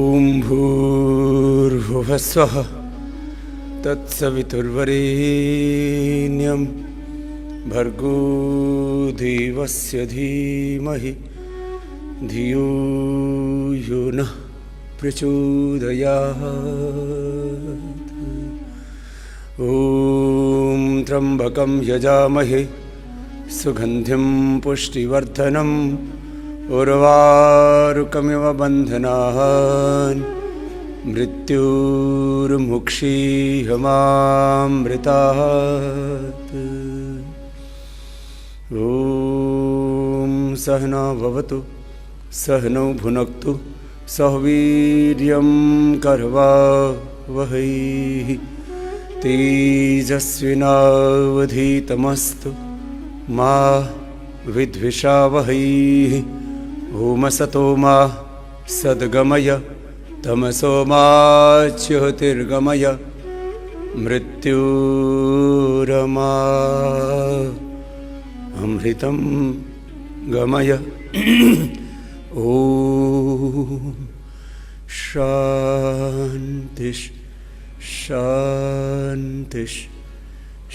ॐ भूर्भुवः स्वः तत्सवितुर्वरेण्यं भर्गो देवस्य धीमहि धियो यो नः प्रचोदयात्। ॐ त्र्यम्बकं यजामहे सुगन्धिं पुष्टिवर्धनम् उर्वारुकमिव बन्धनान् मृत्युर्मुक्षीयमामृतात्। ॐ सहना भवतु सहनौ भुनक्तु सह वीर्यं करवावहै तेजस्विनावधीतमस्तु मा विद्विषावहै। ॐ असतो मा सद्गमय तमसो मा ज्योतिर्गमय मृत्युरमा अमृतं गमय। ॐ शान्ति शान्ति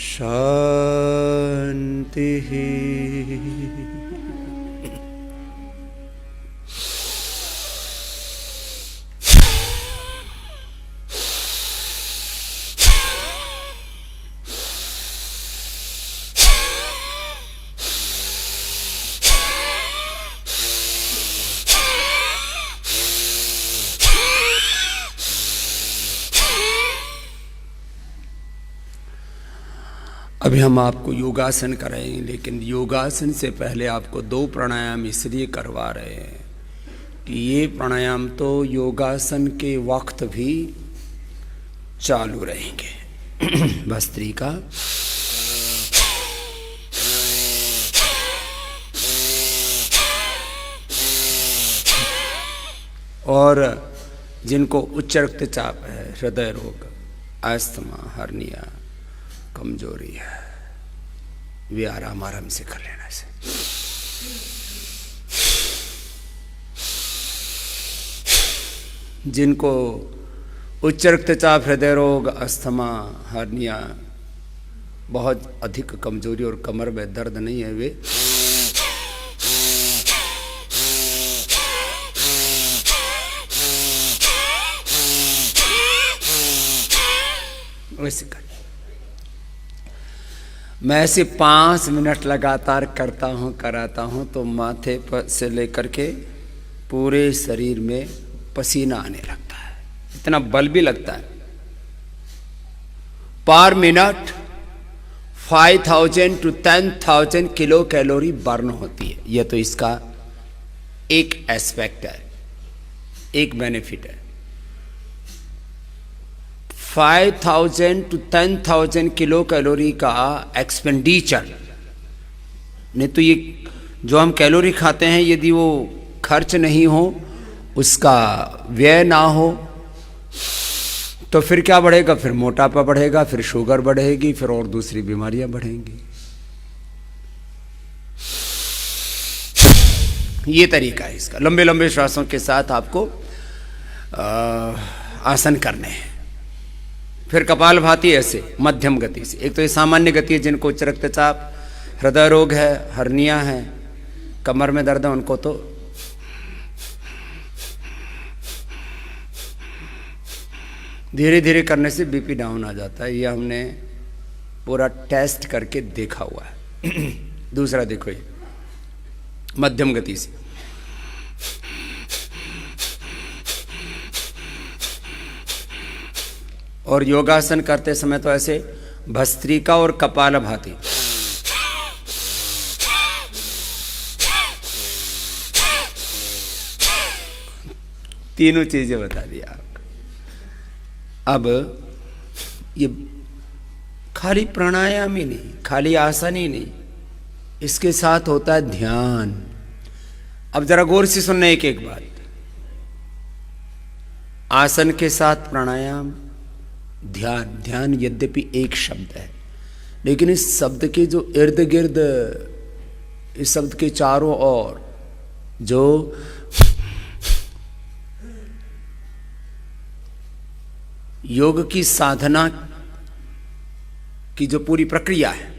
शान्तिः। अभी हम आपको योगासन कराएंगे, लेकिन योगासन से पहले आपको 2 प्राणायाम इसलिए करवा रहे हैं कि ये प्राणायाम तो योगासन के वक्त भी चालू रहेंगे। भस्त्रिका, और जिनको उच्च रक्तचाप है, हृदय रोग, अस्थमा, हर्निया, कमजोरी है, वे आराम से कर लेना से। जिनको उच्च रक्तचाप, हृदय रोग, अस्थमा, हर्निया, बहुत अधिक कमजोरी और कमर में दर्द नहीं है, वे वैसे कर। मैं ऐसे 5 मिनट लगातार करता हूँ, कराता हूँ तो माथे पर से लेकर के पूरे शरीर में पसीना आने लगता है, इतना बल भी लगता है। पर minute 5000 to 10,000 kilo calorie burn होती है। यह तो इसका एक एस्पेक्ट है, एक बेनिफिट है। 5000 to 10,000 किलो कैलोरी का एक्सपेंडिचर, नहीं तो ये जो हम कैलोरी खाते हैं, यदि वो खर्च नहीं हो, उसका व्यय ना हो, तो फिर क्या बढ़ेगा? फिर मोटापा बढ़ेगा, फिर शुगर बढ़ेगी, फिर और दूसरी बीमारियां बढ़ेंगी। ये तरीका है इसका। लंबे लंबे श्वासों के साथ आपको आसन करने हैं। फिर कपालभाति ऐसे मध्यम गति से। एक तो ये सामान्य गति है, जिनको उच्च रक्तचाप, हृदय रोग है, हर्निया है, कमर में दर्द है, उनको तो धीरे धीरे करने से बीपी डाउन आ जाता है। यह हमने पूरा टेस्ट करके देखा हुआ है। दूसरा देखो, ये मध्यम गति से। और योगासन करते समय तो ऐसे भस्त्रिका और कपालभाति, तीनों चीजें बता दिया आपको। अब ये खाली प्राणायाम ही नहीं, खाली आसन ही नहीं, इसके साथ होता है ध्यान। अब जरा गौर से सुनना एक एक बात। आसन के साथ प्राणायाम, ध्यान। ध्यान यद्यपि एक शब्द है, लेकिन इस शब्द के जो इर्द गिर्द, इस शब्द के चारों ओर जो योग की साधना की जो पूरी प्रक्रिया है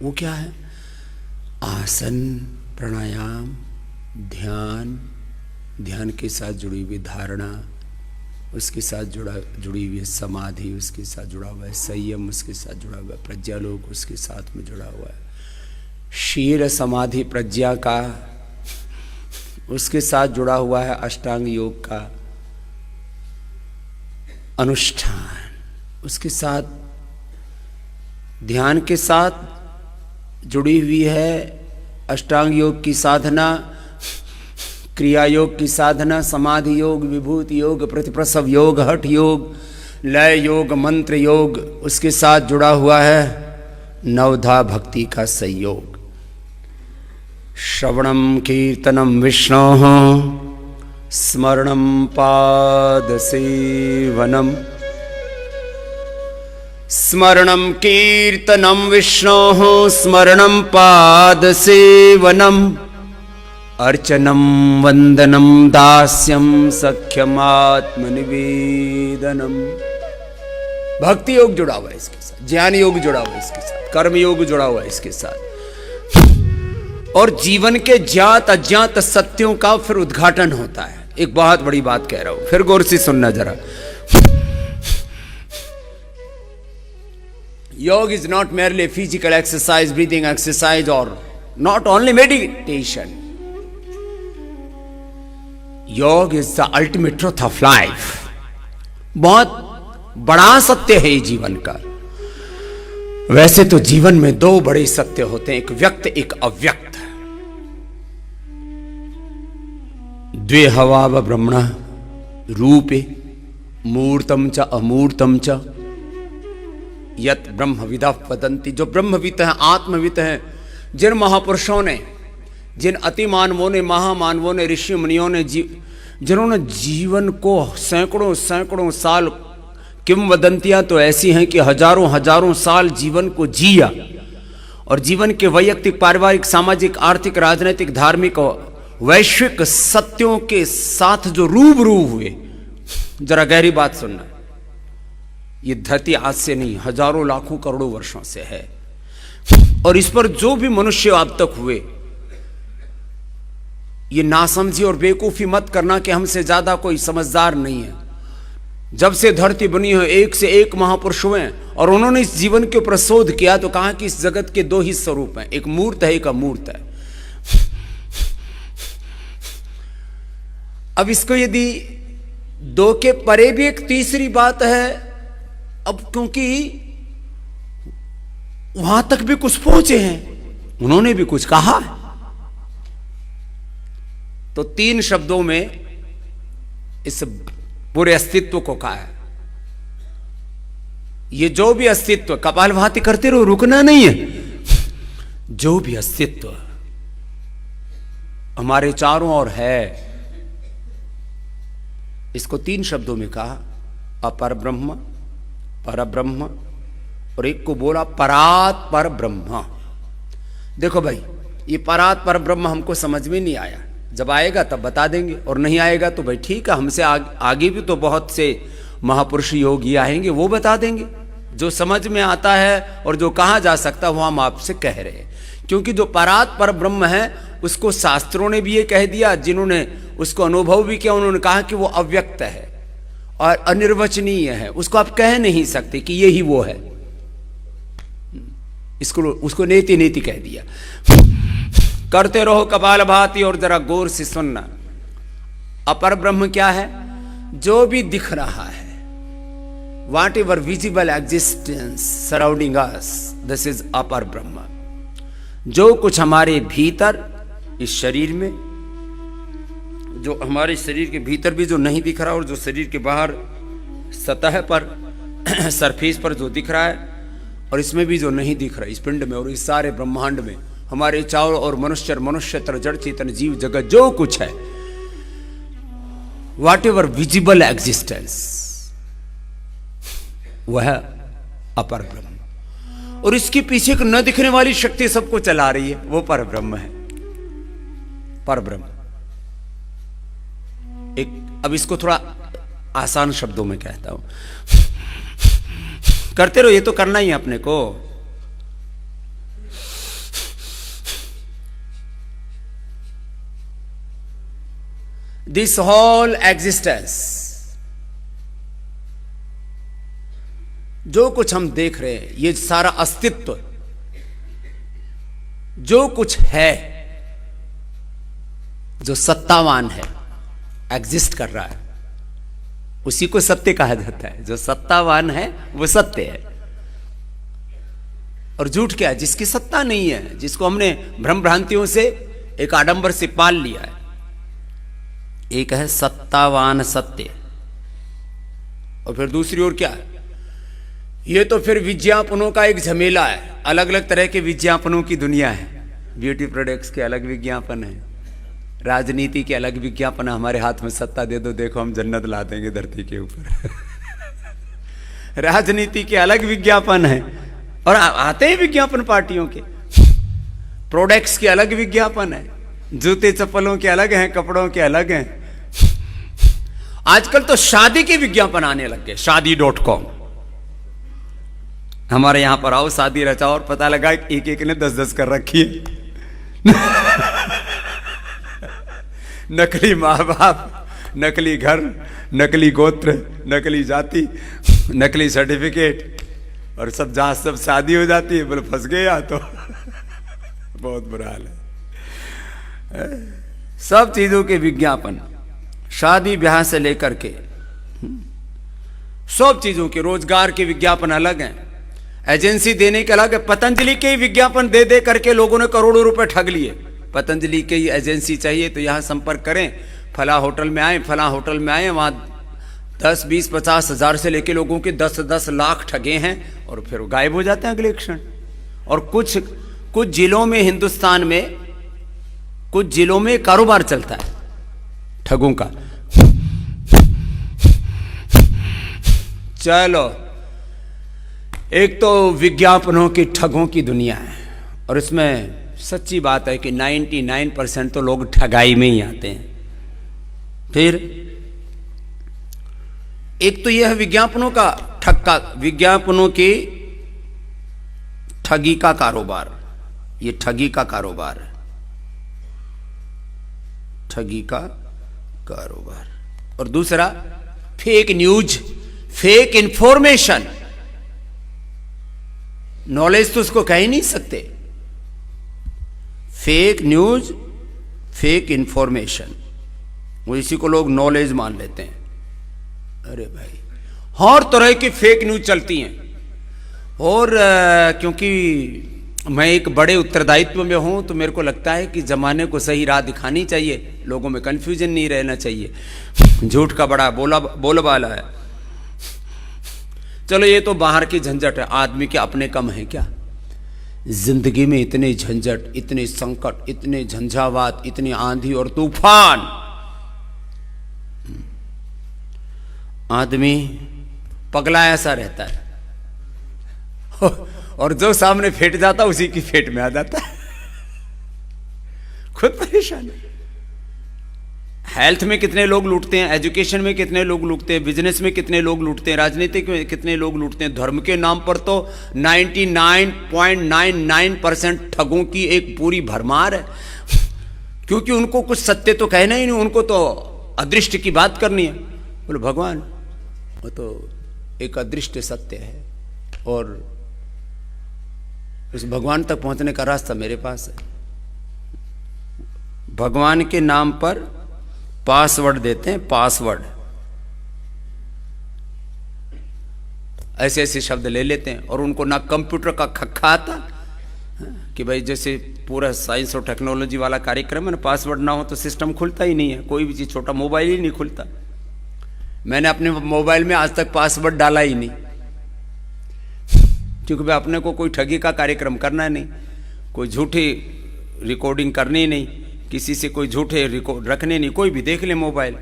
वो क्या है? आसन, प्राणायाम, ध्यान, ध्यान के साथ जुड़ी हुई धारणा, उसके साथ जुड़ी हुई समाधि, उसके साथ जुड़ा हुआ है संयम, उसके साथ जुड़ा हुआ है प्रज्ञालोक, उसके साथ में जुड़ा हुआ है शीर समाधि प्रज्ञा का, उसके साथ जुड़ा हुआ है अष्टांग योग का अनुष्ठान, उसके साथ ध्यान के साथ जुड़ी हुई है अष्टांग योग की साधना, क्रिया योग की साधना, समाधि योग, विभूति योग, प्रतिप्रसव योग, हठ योग, लय योग, मंत्र योग, उसके साथ जुड़ा हुआ है नवधा भक्ति का संयोग। श्रवणम कीर्तनम विष्णोः स्मरणम पाद सेवनम, स्मरणम कीर्तनम विष्णोः स्मरणम पाद सेवनम, अर्चनम वंदनम दास्यम सख्यम आत्मनिवेदनम। भक्ति योग जुड़ा हुआ है इसके साथ, ज्ञान योग जुड़ा हुआ है इसके साथ, कर्म योग जुड़ा हुआ है इसके साथ, और जीवन के ज्ञात अज्ञात सत्यों का फिर उद्घाटन होता है। एक बहुत बड़ी बात कह रहा हूं, फिर गौर से सुनना जरा। योग is not merely a physical exercise, breathing exercise, or not only meditation. योग is the ultimate truth of life. बहुत बड़ा सत्य है ये जीवन का। वैसे तो जीवन में दो बड़े सत्य होते हैं, एक व्यक्त एक अव्यक्त। द्वे हवा ब्रह्मण रूपे मूर्तम च अमूर्तम च यत ब्रह्मविदा वदन्ति। जो ब्रह्मविद हैं, आत्मविद हैं, जिन महापुरुषों ने, जिन अति मानवों ने, महामानवों ने, ऋषि मुनियों ने, जिन्होंने जीवन को सैकड़ों सैकड़ों साल, किंवदंतियां तो ऐसी हैं कि हजारों हजारों साल जीवन को जिया, और जीवन के वैयक्तिक, पारिवारिक, सामाजिक, आर्थिक, राजनीतिक, धार्मिक और वैश्विक सत्यों के साथ जो रूबरू हुए। जरा गहरी बात सुनना, ये धरती आज से नहीं, हजारों लाखों करोड़ों वर्षों से है, और इस पर जो भी मनुष्य अब तक हुए, ये नासमझी और बेवकूफी मत करना कि हमसे ज्यादा कोई समझदार नहीं है। जब से धरती बनी है, एक से एक महापुरुष हुए हैं, और उन्होंने इस जीवन के ऊपर शोध किया तो कहा कि इस जगत के दो ही स्वरूप हैं, एक मूर्त है, एक अमूर्त है। अब इसको यदि दो के परे भी एक तीसरी बात है, अब क्योंकि वहां तक भी कुछ पहुंचे हैं, उन्होंने भी कुछ कहा है, तो तीन शब्दों में इस पूरे अस्तित्व को कहा है। ये जो भी अस्तित्व, कपालभाति करते रहो, रुकना नहीं है। जो भी अस्तित्व हमारे चारों ओर है, इसको तीन शब्दों में कहा, अपर ब्रह्म, पर ब्रह्म, और एक को बोला परात पर ब्रह्म। देखो भाई, ये परात पर ब्रह्म हमको समझ में नहीं आया, जब आएगा तब बता देंगे, और नहीं आएगा तो भाई ठीक है, हमसे आगे भी तो बहुत से महापुरुष योगी आएंगे, वो बता देंगे। जो समझ में आता है और जो कहा जा सकता है वो हम आपसे कह रहे हैं, क्योंकि जो परात पर ब्रह्म है उसको शास्त्रों ने भी ये कह दिया, जिन्होंने उसको अनुभव भी किया उन्होंने कहा कि वो अव्यक्त है और अनिर्वचनीय है, उसको आप कह नहीं सकते कि ये ही वो है। इसको उसको नेति नेति कह दिया। करते रहो कपालभाति, और जरा गौर से सुनना। अपर ब्रह्म क्या है? जो भी दिख रहा है, what ever visible existence surrounding us, this is upper ब्रह्म। जो कुछ हमारे भीतर, इस शरीर में, जो हमारे शरीर के भीतर भी जो नहीं दिख रहा, और जो शरीर के बाहर सतह पर सरफेस पर जो दिख रहा है, और इसमें भी जो नहीं दिख रहा, इस पिंड में और इस सारे ब्रह्मांड में, हमारे चारों और मनुष्यतर, जड़ चेतन, जीव जगत, जो कुछ है, वॉट एवर विजिबल एग्जिस्टेंस, वह अपर ब्रह्म। और इसके पीछे एक न दिखने वाली शक्ति सबको चला रही है, वो पर ब्रह्म है, पर ब्रह्म। एक अब इसको थोड़ा आसान शब्दों में कहता हूं, करते रहो, ये तो करना ही है अपने को। दिस होल एग्जिस्टेंस, जो कुछ हम देख रहे हैं, ये सारा अस्तित्व, जो कुछ है, जो सत्तावान है, एग्जिस्ट कर रहा है, उसी को सत्य कहा जाता है। जो सत्तावान है वो सत्य है। और झूठ क्या है? जिसकी सत्ता नहीं है, जिसको हमने भ्रम भ्रांतियों से, एक आडंबर से पाल लिया है। एक है सत्तावान सत्य, और फिर दूसरी ओर क्या है? ये तो फिर विज्ञापनों का एक झमेला है। अलग अलग तरह के विज्ञापनों की दुनिया है। ब्यूटी प्रोडक्ट्स के अलग विज्ञापन है, राजनीति के अलग विज्ञापन। हमारे हाथ में सत्ता दे दो, देखो हम जन्नत ला देंगे धरती के ऊपर। राजनीति के अलग विज्ञापन है, और आते हैं विज्ञापन पार्टियों के। प्रोडक्ट्स के अलग विज्ञापन है, जूते चप्पलों के अलग हैं, कपड़ों के अलग हैं। आजकल तो शादी के विज्ञापन आने लग गए, शादी.com। हमारे यहां पर आओ, शादी रचाओ, और पता लगा एक एक ने 10-10 कर रखी है। नकली माँ बाप, नकली घर, नकली गोत्र, नकली जाति, नकली सर्टिफिकेट, और सब जहां सब शादी हो जाती है, बोले फंस गए या तो। बहुत बुरा हाल है। सब चीजों के विज्ञापन, शादी ब्याह से लेकर के सब चीजों के, रोजगार के विज्ञापन अलग हैं, एजेंसी देने के अलग है। पतंजलि के ही विज्ञापन दे दे करके लोगों ने करोड़ों रुपए ठग लिए। पतंजलि की एजेंसी चाहिए तो यहां संपर्क करें, फला होटल में आए, फला होटल में आए, वहां 10, 20, 50 हजार से लेके लोगों के 10-10 लाख ठगे हैं, और फिर गायब हो जाते हैं अगले क्षण। और कुछ जिलों में, हिंदुस्तान में कुछ जिलों में कारोबार चलता है ठगों का। चलो, एक तो विज्ञापनों की ठगों की दुनिया है, और इसमें सच्ची बात है कि 99% तो लोग ठगाई में ही आते हैं। फिर एक तो यह है विज्ञापनों का विज्ञापनों की ठगी का कारोबार। ये ठगी का कारोबार है, ठगी का कारोबार। और दूसरा fake news, fake information. Knowledge तो उसको कह ही नहीं सकते। फेक न्यूज, फेक इंफॉर्मेशन, वो इसी को लोग नॉलेज मान लेते हैं। अरे भाई, हर तरह की फेक न्यूज चलती हैं। और क्योंकि मैं एक बड़े उत्तरदायित्व में हूं, तो मेरे को लगता है कि जमाने को सही राह दिखानी चाहिए, लोगों में कंफ्यूजन नहीं रहना चाहिए। झूठ का बड़ा बोलबाला है। चलो, ये तो बाहर की झंझट है, आदमी के अपने कम है क्या? जिंदगी में इतने झंझट, इतने संकट, इतने झंझावात, इतनी आंधी और तूफान, आदमी पगला ऐसा रहता है। और जो सामने फेंट जाता उसी की फेंट में आ जाता है। खुद परेशान है। हेल्थ में कितने लोग लूटते हैं, एजुकेशन में कितने लोग लूटते हैं, बिजनेस में कितने लोग लूटते हैं, राजनीति में कितने लोग लूटते हैं। धर्म के नाम पर तो 99.99% ठगों की एक पूरी भरमार है। क्योंकि उनको कुछ सत्य तो कहना ही नहीं, उनको तो अदृष्ट की बात करनी है। बोले भगवान, वो तो एक अदृष्ट सत्य है, और उस भगवान तक पहुंचने का रास्ता मेरे पास है। भगवान के नाम पर पासवर्ड देते हैं, पासवर्ड, ऐसे ऐसे शब्द ले लेते हैं, और उनको ना कंप्यूटर का खक्का आता कि भाई जैसे पूरा साइंस और टेक्नोलॉजी वाला कार्यक्रम है ना, पासवर्ड ना हो तो सिस्टम खुलता ही नहीं है। कोई भी चीज, छोटा मोबाइल ही नहीं खुलता। मैंने अपने मोबाइल में आज तक पासवर्ड डाला ही नहीं, क्योंकि भाई अपने को कोई ठगी का कार्यक्रम करना नहीं, कोई झूठी रिकॉर्डिंग करनी नहीं, किसी से कोई झूठे रिकॉर्ड रखने नहीं। कोई भी देख ले मोबाइल,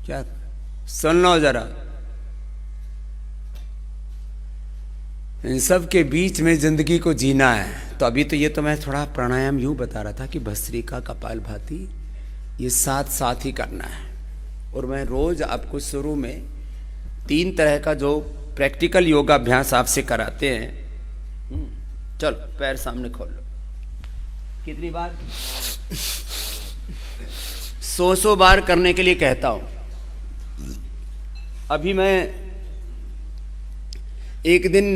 क्या सुन लो जरा। इन सब के बीच में जिंदगी को जीना है। तो अभी तो ये तो मैं थोड़ा प्राणायाम यूं बता रहा था कि भस्त्रिका, कपालभाति, ये साथ साथ ही करना है। और मैं रोज आपको शुरू में 3 तरह का जो प्रैक्टिकल योगाभ्यास आपसे कराते हैं। चलो पैर सामने खोल लो। कितनी बार? 100 बार करने के लिए कहता हूं। अभी मैं एक दिन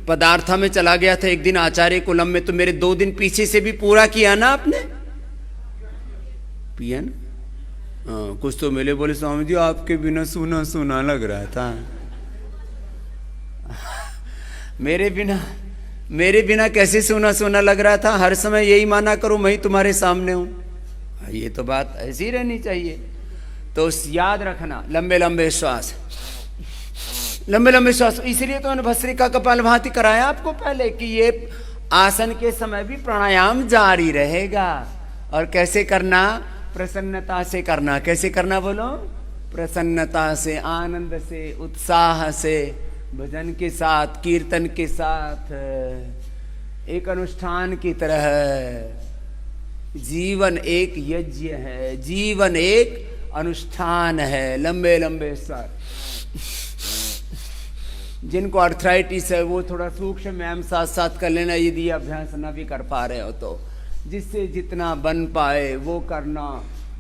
पदार्था में चला गया था, एक दिन आचार्य कुलम में, तो मेरे 2 दिन पीछे से भी पूरा किया ना आपने? पिया ना? हाँ, कुछ तो मिले, बोले स्वामी जी आपके बिना सुना सुना लग रहा था। मेरे बिना कैसे सुना सुना लग रहा था? हर समय यही माना करूं मैं ही तुम्हारे सामने हूं। ये तो बात ऐसी रहनी चाहिए। तो याद रखना, लंबे लंबे श्वास, लंबे लंबे श्वास। इसलिए तो मैंने भस्त्रिका कपालभाति कराया आपको पहले कि ये आसन के समय भी प्राणायाम जारी रहेगा। और कैसे करना? प्रसन्नता से करना। कैसे करना बोलो? प्रसन्नता से, आनंद से, उत्साह से, भजन के साथ, कीर्तन के साथ, एक अनुष्ठान की तरह। जीवन एक यज्ञ है, जीवन एक अनुष्ठान है। लंबे लंबे श्वास। जिनको अर्थराइटिस है वो थोड़ा सूक्ष्म व्यायाम साथ साथ कर लेना, यदि अभ्यास न भी कर पा रहे हो तो। जिससे जितना बन पाए वो करना।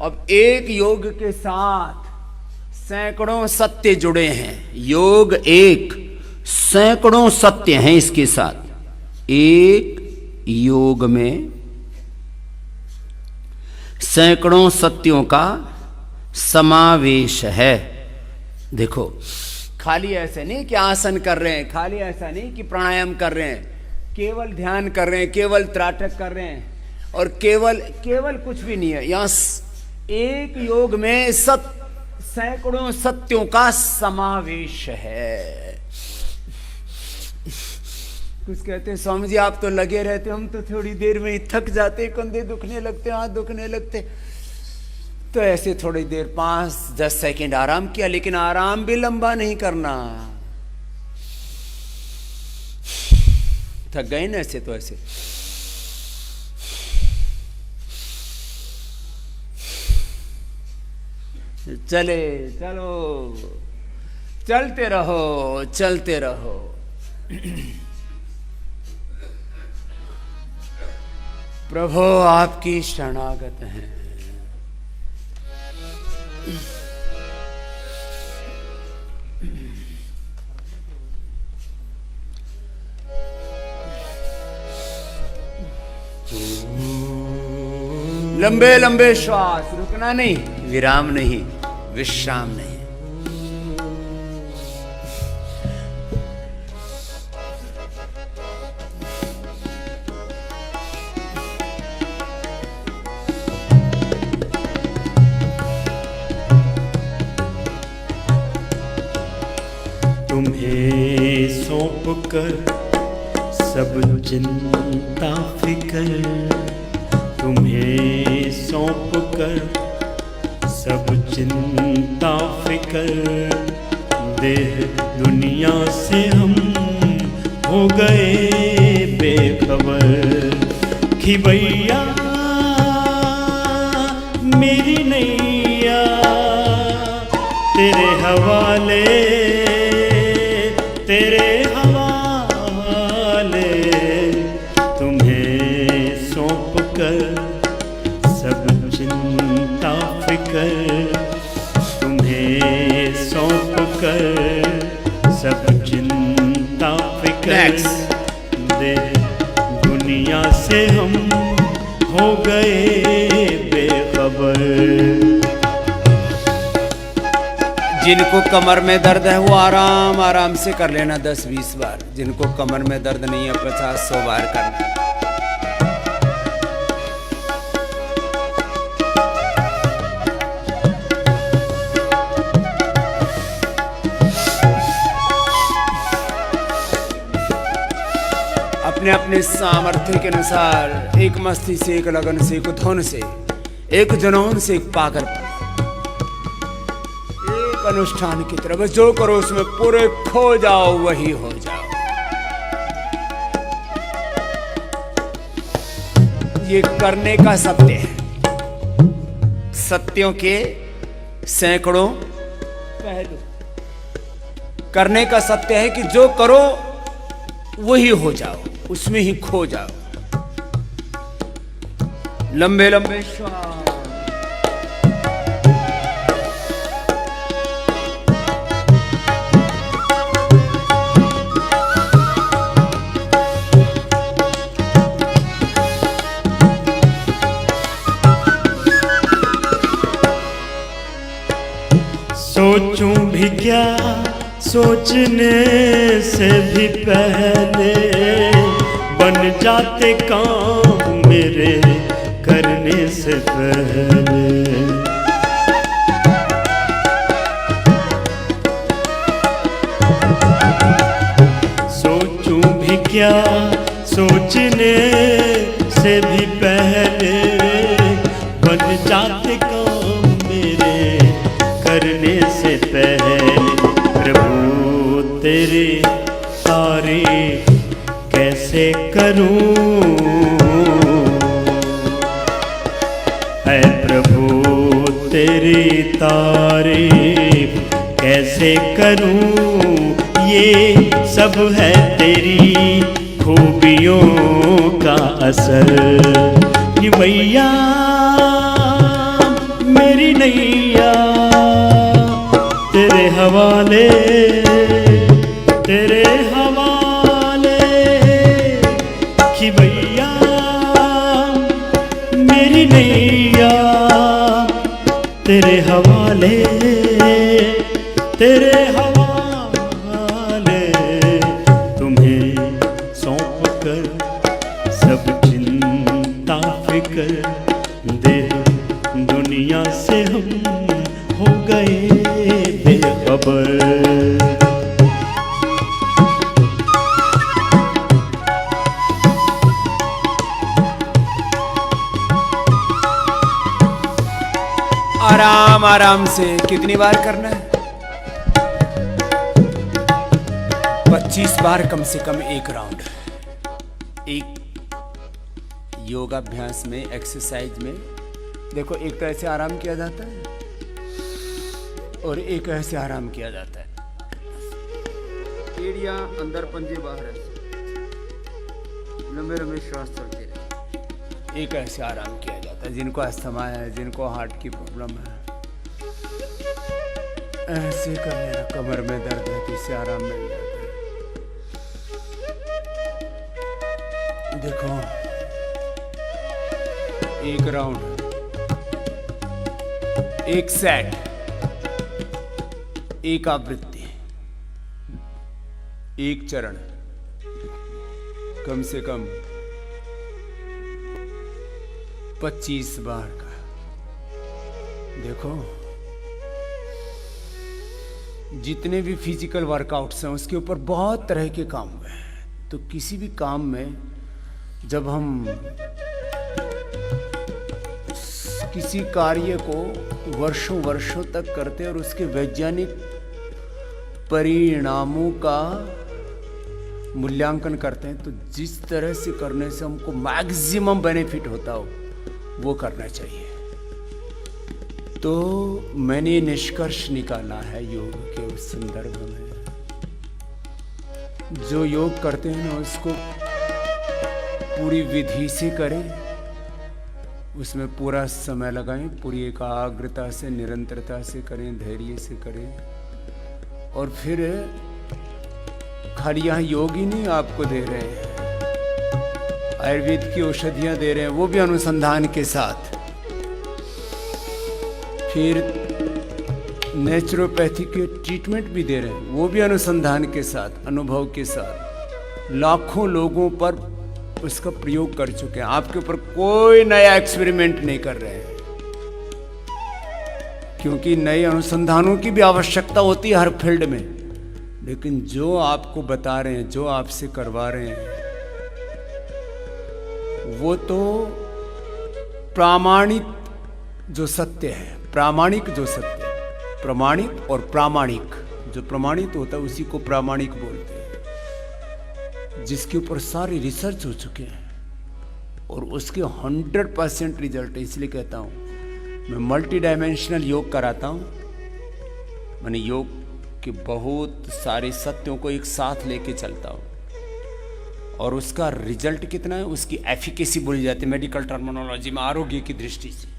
अब एक योग के साथ सैकड़ों सत्य जुड़े हैं। योग एक, सैकड़ों सत्य हैं इसके साथ। एक योग में सैकड़ों सत्यों का समावेश है। देखो, खाली ऐसे नहीं कि आसन कर रहे हैं, खाली ऐसा नहीं कि प्राणायाम कर रहे हैं, केवल ध्यान कर रहे हैं, केवल त्राटक कर रहे हैं, और केवल कुछ भी नहीं है। यहाँ एक योग में सैकड़ों सत्यों का समावेश है। कुछ कहते हैं स्वामी जी आप तो लगे रहते, हम तो थोड़ी देर में ही थक जाते, कंधे दुखने लगते, हाथ दुखने लगते। तो ऐसे थोड़ी देर 5-10 सेकंड आराम किया, लेकिन आराम भी लंबा नहीं करना। थक गए ना ऐसे, तो ऐसे चलो, चलते रहो, चलते रहो। प्रभु आपकी शरणागत हैं। लंबे लंबे श्वास, रुकना नहीं, विराम नहीं, विश्राम नहीं। तुम्हें सौंप कर सब चिंता फिकर, तुम्हें सौंप कर सब चिंता फिकर, देह दुनिया से हम हो गए बेखबर। कि भैया मेरी नैया तेरे हवाले, तेरे हवाले। तुम्हें सौंप कर सब चिंता फिकर, तुम्हें सौंप कर सब चिंता फिकर, दे दुनिया से हम हो गए बेखबर। जिनको कमर में दर्द है वो आराम आराम से कर लेना 10-20 बार। जिनको कमर में दर्द नहीं है 50-100 बार करना। अपने अपने सामर्थ्य के अनुसार, एक मस्ती से, एक लगन से, एक धुन से, एक जुनून से, एक पागलपन, एक अनुष्ठान की तरफ जो करो उसमें पूरे खो जाओ, वही हो जाओ। ये करने का सत्य है। सत्यों के सैकड़ों पहलू। करने का सत्य है कि जो करो वही हो जाओ, उसमें ही खो जाओ। लंबे लंबे श्वास। सोचूं भी क्या, सोचने से भी पहले बन जाते काम मेरे करने से पहले। सोचूं भी क्या, सोचने से भी पहले बन जाते काम मेरे करने से पहले। प्रभु तेरी तारीफ कैसे करूं, है प्रभु तेरी तारीफ कैसे करूं। ये सब है तेरी खूबियों का असर। ये मैया मेरी नैया तेरे हवाले, तेरे हवाले कि भैया मेरी नैया तेरे हवाले, तेरे हवाले। तुम्हें सौंप कर सब चिंता फिकर दे, दुनिया से हम हो गए बेखबर। आराम आराम से। कितनी बार करना है? 25 बार कम से कम एक राउंड। एक योगाभ्यास में, एक्सरसाइज में देखो, एक तो ऐसे आराम किया जाता है और एक ऐसे आराम किया जाता है। एड़ियां अंदर, पंजे बाहर है, लंबे लंबे श्वास चलते रहे। एक ऐसे आराम किया जाता है। जिनको अस्थमा है, जिनको हार्ट की प्रॉब्लम है, ऐसे कर लेना। कमर में दर्द है तो इससे आराम मिल जाता है। देखो, एक राउंड, एक सेट, एक आवृत्ति, एक चरण, कम से कम 25 बार का। देखो, जितने भी फिजिकल वर्कआउट्स हैं उसके ऊपर बहुत तरह के काम हुए हैं। तो किसी भी काम में जब हम किसी कार्य को वर्षों वर्षों तक करते हैं और उसके वैज्ञानिक परिणामों का मूल्यांकन करते हैं, तो जिस तरह से करने से हमको मैक्सिमम बेनिफिट होता हो वो करना चाहिए। तो मैंने निष्कर्ष निकाला है योग के उस संदर्भ में। जो योग करते हैं ना उसको पूरी विधि से करें, उसमें पूरा समय लगाएं, पूरी एकाग्रता से, निरंतरता से करें, धैर्य से करें। और फिर खाली यहाँ योग ही नहीं आपको दे रहे हैं, आयुर्वेद की औषधियाँ दे रहे हैं, वो भी अनुसंधान के साथ। फिर नेचुरोपैथी के ट्रीटमेंट भी दे रहे हैं, वो भी अनुसंधान के साथ, अनुभव के साथ। लाखों लोगों पर उसका प्रयोग कर चुके हैं। आपके ऊपर कोई नया एक्सपेरिमेंट नहीं कर रहे हैं, क्योंकि नए अनुसंधानों की भी आवश्यकता होती है हर फील्ड में। लेकिन जो आपको बता रहे हैं, जो आपसे करवा रहे हैं, वो तो प्रामाणिक जो सत्य है, प्रामाणिक जो सत्य है, प्रमाणित और प्रामाणिक। जो प्रमाणित होता है उसी को प्रामाणिक बोलते हैं, जिसके ऊपर सारे रिसर्च हो चुके हैं और उसके 100% रिजल्ट है। इसलिए कहता हूँ मैं मल्टी डायमेंशनल योग कराता हूँ। मैंने योग के बहुत सारे सत्यों को एक साथ लेके चलता हूँ, और उसका रिजल्ट कितना है, उसकी एफिकेसी बोली जाती है मेडिकल टर्मिनोलॉजी में, आरोग्य की दृष्टि से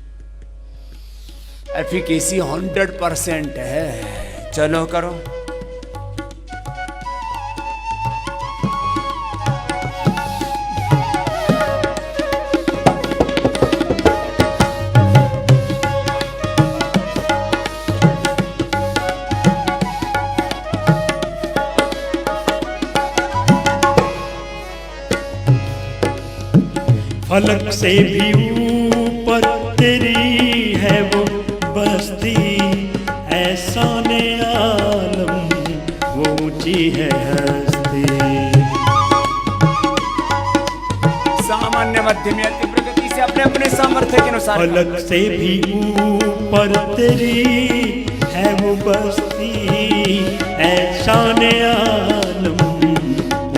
एफिकेसी 100% है। चलो करो। फलक से भी ऊपर तेरी है वो बस्ती, ऐसा ने आलम वो ऊंची है हस्ती। सामान्य मध्यम या तीव्र गति से अपने अपने सामर्थ्य के अनुसार। फलक से भी ऊपर तेरी है वो बस्ती, ऐसा ने आलम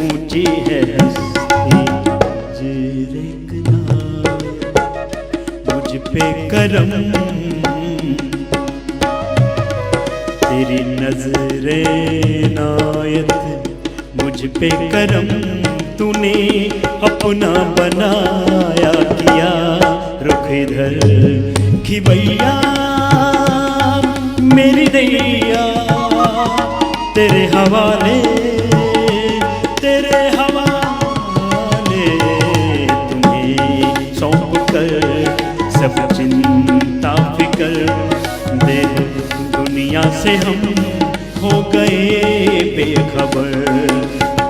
ऊंची है हस्ती। मुझ पे करम तेरी नजरे नायत, मुझ पे करम तूने अपना बनाया, किया रुख इधर कि भैया मेरी दैया तेरे हवाले, तेरे हवाले तुम्हें सौंप कर सब चिंता फिकर दे दुनिया से हम हो गए बेखबर।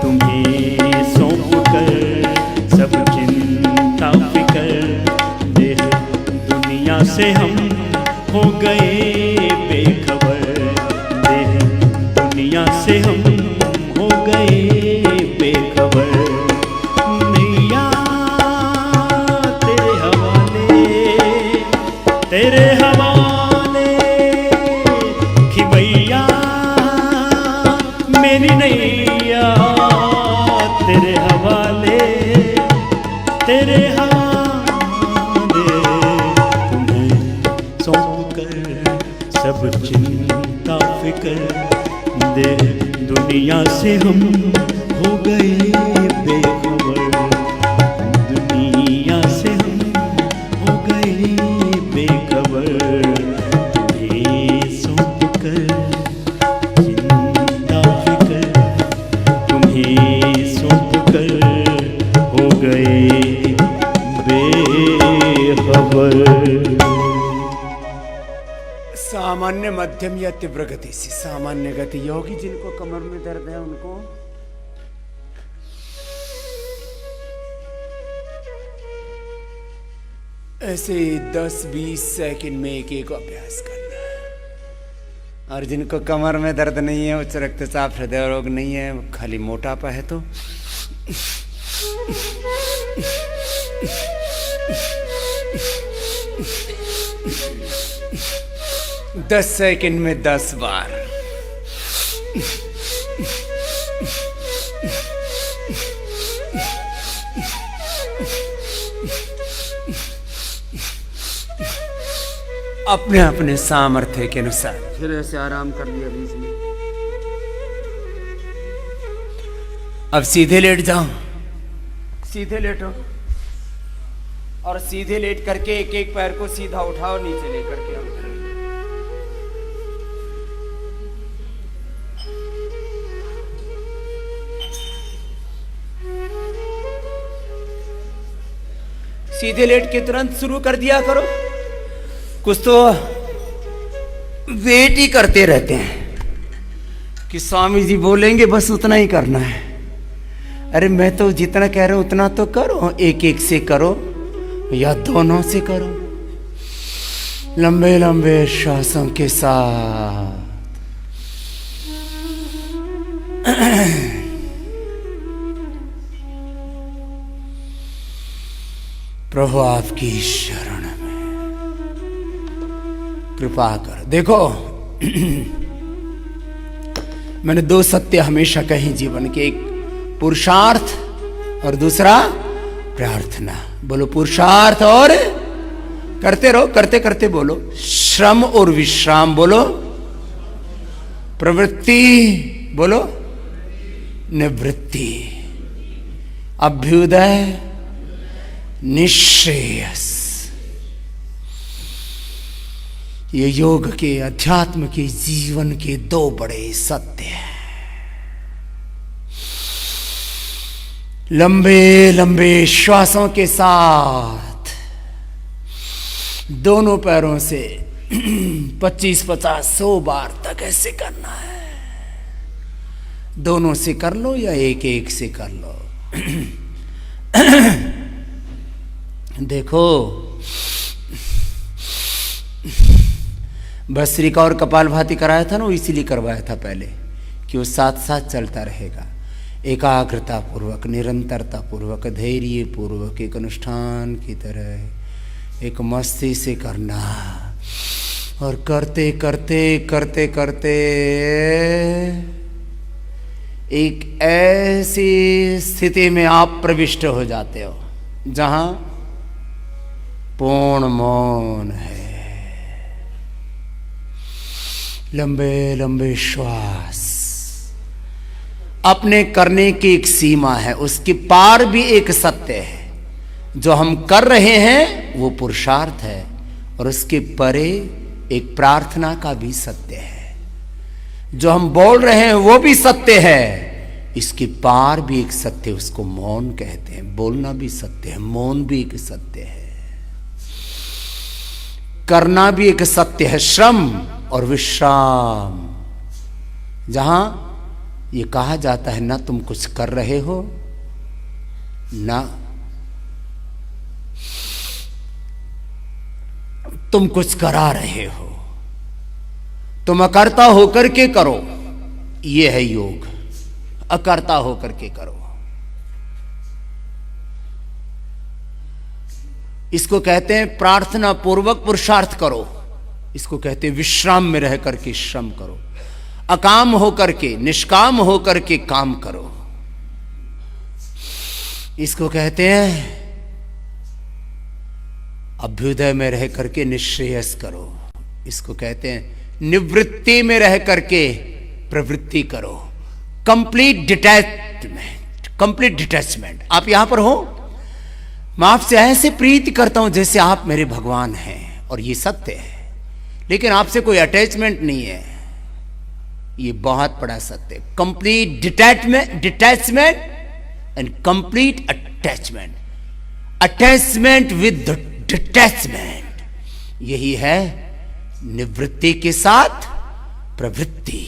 तुम्हें सौंप कर सब चिंता फिकर दे दुनिया से हम हो गए बेखबर, दे दुनिया से हम हो गए बेखबर। तेरे हवाले कि भैया मेरी नैया, तेरे हवाले, तेरे हवाले तुम्हें सौंप कर सब चिंता फिकर दे दुनिया से हम हो गए बेखबर, दुनिया से हम हो गए बेखबर। तुम्हें सौंप कर चिंता फिकर, तुम्हें सौंप कर हो गए बेखबर। सामान्य मध्यम या तीव्र गति से। सामान्य गति योगी जिनको कमर में दर्द है उनको ऐसे 10-20 सेकंड में एक एक अभ्यास करना है। और जिनको कमर में दर्द नहीं है, उच्च रक्तचाप हृदय रोग नहीं है, खाली मोटापा है, तो 10 सेकंड में 10 बार। अपने अपने सामर्थ्य के अनुसार। फिर ऐसे आराम कर लिया बीच में। अब सीधे लेट जाओ, सीधे लेटो और सीधे लेट करके एक एक पैर को सीधा उठाओ, नीचे लेकर के आओ। सीधे लेट के तुरंत शुरू कर दिया करो। कुछ तो वेट ही करते रहते हैं कि स्वामी जी बोलेंगे बस उतना ही करना है। अरे मैं तो जितना कह रहा हूं उतना तो करो, एक एक से करो या दोनों से करो, लंबे लंबे श्वासों के साथ। प्रभु आपकी शरण में कृपा कर। देखो मैंने 2 सत्य हमेशा कही जीवन के, एक पुरुषार्थ और दूसरा प्रार्थना। बोलो पुरुषार्थ और करते रहो, करते करते बोलो श्रम और विश्राम। बोलो प्रवृत्ति बोलो, निवृत्ति, अभ्युदय, निश्रेयस। ये योग के, अध्यात्म के जीवन के दो बड़े सत्य हैं। लंबे लंबे श्वासों के साथ दोनों पैरों से 25-50-100 बार तक ऐसे करना है। दोनों से कर लो या एक एक से कर लो। देखो, भस्त्रिका और कपालभाति कराया था ना, वो इसीलिए करवाया था पहले कि वो साथ साथ चलता रहेगा। एकाग्रता पूर्वक, निरंतरता पूर्वक, धैर्य पूर्वक, एक अनुष्ठान की तरह एक मस्ती से करना। और करते करते करते करते एक ऐसी स्थिति में आप प्रविष्ट हो जाते हो जहां पूर्ण मौन है। लंबे लंबे श्वास, अपने करने की एक सीमा है, उसके पार भी एक सत्य है। जो हम कर रहे हैं वो पुरुषार्थ है, और उसके परे एक प्रार्थना का भी सत्य है। जो हम बोल रहे हैं वो भी सत्य है, इसके पार भी एक सत्य, उसको मौन कहते हैं। बोलना भी सत्य है, मौन भी एक सत्य है, करना भी एक सत्य है। श्रम और विश्राम, जहां ये कहा जाता है ना तुम कुछ कर रहे हो, ना तुम कुछ करा रहे हो, तुम अकर्ता होकर के करो। ये है योग, अकर्ता होकर के करो। इसको कहते हैं प्रार्थना पूर्वक पुरुषार्थ करो। इसको कहते हैं विश्राम में रह करके श्रम करो। अकाम होकर के, निष्काम होकर के काम करो। इसको कहते हैं अभ्युदय में रह करके निश्रेयस करो। इसको कहते हैं निवृत्ति में रह करके प्रवृत्ति करो। Complete detachment, complete detachment. आप यहां पर हो, मैं आपसे ऐसे प्रीति करता हूं जैसे आप मेरे भगवान हैं, और ये सत्य है। लेकिन आपसे कोई अटैचमेंट नहीं है, ये बहुत बड़ा सत्य है। Complete detachment and complete attachment, attachment with detachment, यही है निवृत्ति के साथ प्रवृत्ति।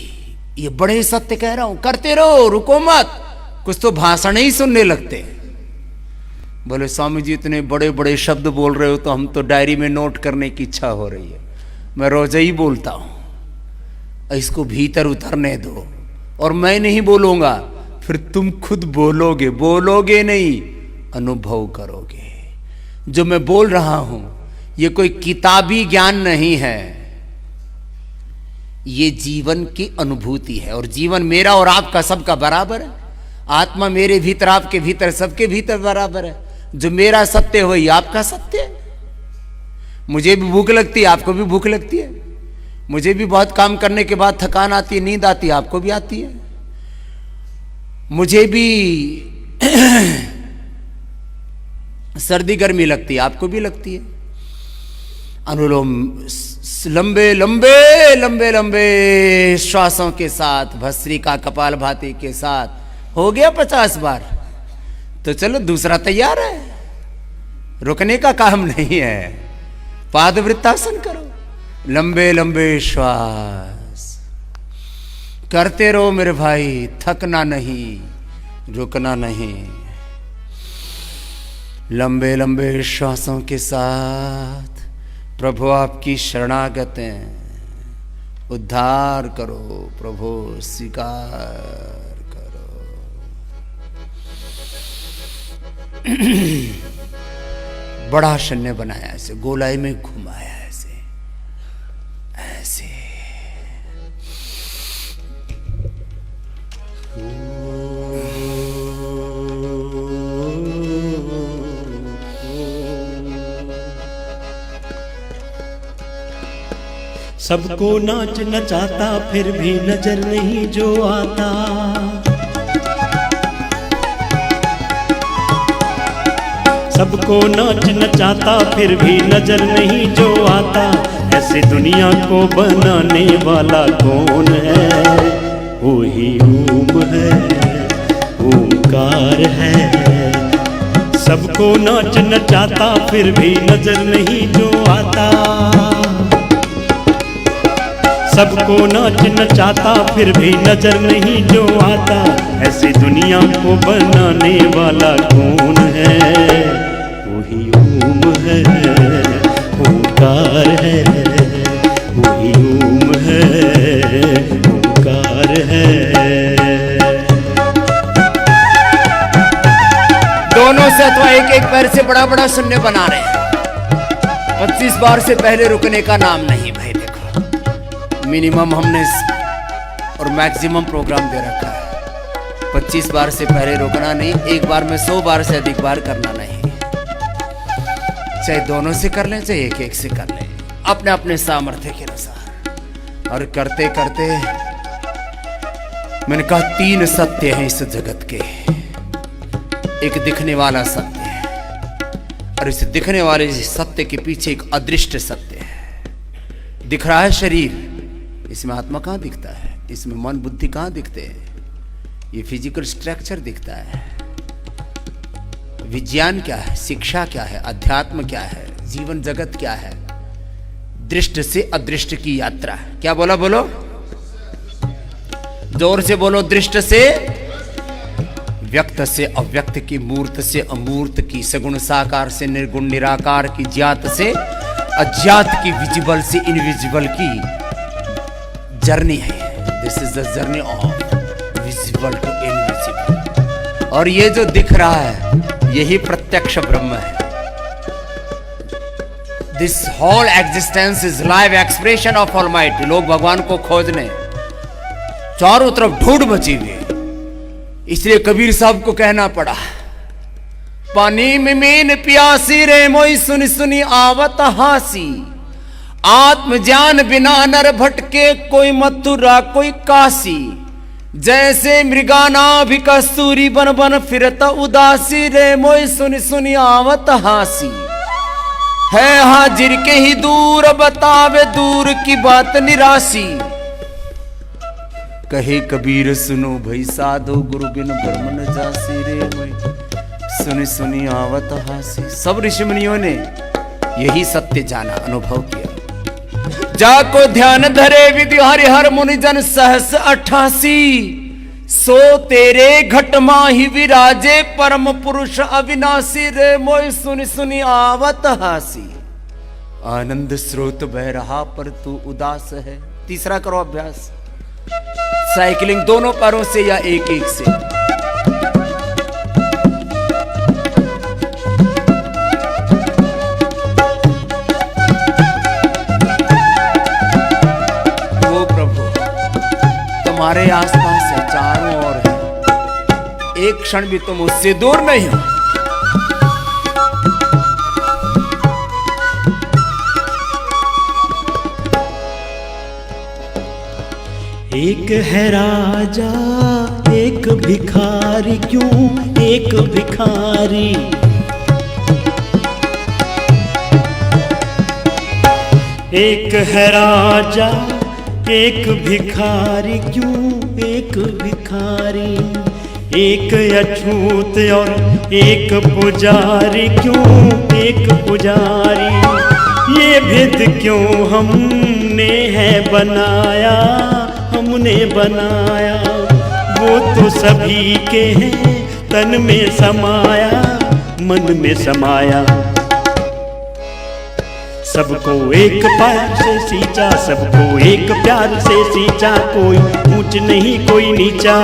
ये बड़े सत्य कह रहा हूं, करते रहो, रुको मत। कुछ तो भाषण ही सुनने लगते। बोले स्वामी जी इतने बड़े बड़े शब्द बोल रहे हो तो हम तो डायरी में नोट करने की इच्छा हो रही है। मैं रोज ही बोलता हूं, इसको भीतर उतरने दो, और मैं नहीं बोलूंगा, फिर तुम खुद बोलोगे। बोलोगे नहीं, अनुभव करोगे। जो मैं बोल रहा हूं ये कोई किताबी ज्ञान नहीं है, ये जीवन की अनुभूति है। और जीवन मेरा और आपका सबका बराबर है। आत्मा मेरे भीतर, आपके भीतर, सबके भीतर बराबर है। जो मेरा सत्य है वही आपका सत्य है। मुझे भी भूख लगती है, आपको भी भूख लगती है। मुझे भी बहुत काम करने के बाद थकान आती है, नींद आती है, आपको भी आती है। मुझे भी सर्दी गर्मी लगती है, आपको भी लगती है। अनुलोम लंबे लंबे लंबे लंबे श्वासों के साथ, भस्त्रिका कपालभाति के साथ हो गया 50 बार, तो चलो दूसरा तैयार है। रुकने का काम नहीं है। पादवृत्तासन करो, लंबे लंबे श्वास करते रहो मेरे भाई, थकना नहीं, रुकना नहीं। लंबे लंबे श्वासों के साथ प्रभु आपकी शरणागत हैं, उद्धार करो प्रभु, स्वीकार करो। बड़ा शून्य बनाया, ऐसे गोलाई में घुमाया, ऐसे ऐसे। सबको नाच नचाता फिर भी नजर नहीं जो आता। सबको नाच नचाता फिर भी नजर नहीं जो आता। ऐसे दुनिया को बनाने वाला कौन है? वही ओम है, ओमकार है। सबको नाच नचाता फिर भी नजर नहीं जो आता। सबको नाच नचाता फिर भी नजर नहीं जो आता। ऐसी दुनिया को बनाने वाला कौन है? वही ओम है, ओमकार है। वही ओम है, ओमकार है। दोनों से अथवा एक एक पैर से बड़ा बड़ा शून्य बना रहे हैं। 25 बार से पहले रुकने का नाम नहीं भाई। देखो मिनिमम हमने और मैक्सिमम प्रोग्राम दे रखा है। 25 बार से पहले रुकना नहीं, एक बार में 100 बार से अधिक बार करना नहीं। चाहे दोनों से कर लें चाहे एक एक से कर लें, अपने अपने सामर्थ्य के अनुसार। और करते करते मैंने कहा 3 सत्य हैं इस जगत के। एक दिखने वाला सत्य है और इस दिखने वाले सत्य के पीछे एक अदृश्य सत्य है। दिख रहा है शरीर, इसमें आत्मा कहाँ दिखता है? इसमें मन बुद्धि कहाँ दिखते हैं? ये फिजिकल स्ट्रक्चर दिखता है। विज्ञान क्या है, शिक्षा क्या है, अध्यात्म क्या है, जीवन जगत क्या है? दृष्ट से अदृष्ट की यात्रा। क्या बोला? बोलो जोर से बोलो। दृष्ट से व्यक्त से अव्यक्त की, मूर्त से अमूर्त की, सगुण साकार से निर्गुण निराकार की, ज्ञात से अज्ञात की, विजिबल से इनविजिबल की जर्नी है। This is the journey of visible to invisible. और ये जो दिख रहा है यही प्रत्यक्ष ब्रह्म है। This whole existence is live expression of almighty. लोग भगवान को खोजने चारों तरफ ढूंढ मची हुई, इसलिए कबीर साहब को कहना पड़ा, पानी में मीन प्यासी रे मोई सुनी सुनी आवत हासी। आत्म ज्ञान बिना नर भटके, कोई मथुरा कोई काशी। जैसे मृगाना भी कस्तूरी बन बन फिरत उदासी रे मोई सुनी सुनी आवत हासी। है हाजिर के ही दूर बतावे दूर की बात निराशी। कहे कबीर सुनो भई साधो गुरु बिन ब्रह्म न जासी रे मोई सुनी सुनी आवत हासी। सब ऋषि मुनियों ने यही सत्य जाना, अनुभव किया। जाको ध्यान धरे विधि हरि हर मुनि जन सहस 88। सो तेरे घट माही विराजे परम पुरुष अविनाशी रे मोई सुनी सुनी आवत हासी। आनंद स्रोत बह रहा पर तू उदास है। तीसरा करो अभ्यास, साइकिलिंग दोनों पैरों से या एक एक से। वो प्रभु तुम्हारे आसपास है, चारों ओर है, एक क्षण भी तुम उससे दूर नहीं हो। एक है राजा एक भिखारी, क्यों एक भिखारी। एक है राजा एक भिखारी, क्यों एक भिखारी। एक अछूत और एक पुजारी, क्यों एक पुजारी। ये भेद क्यों हमने है बनाया, हमने बनाया। वो तो सभी के हैं तन में समाया, मन में समाया। सबको एक पैर से सींचा, सबको एक प्यार से सींचा। कोई ऊंच नहीं कोई नीचा,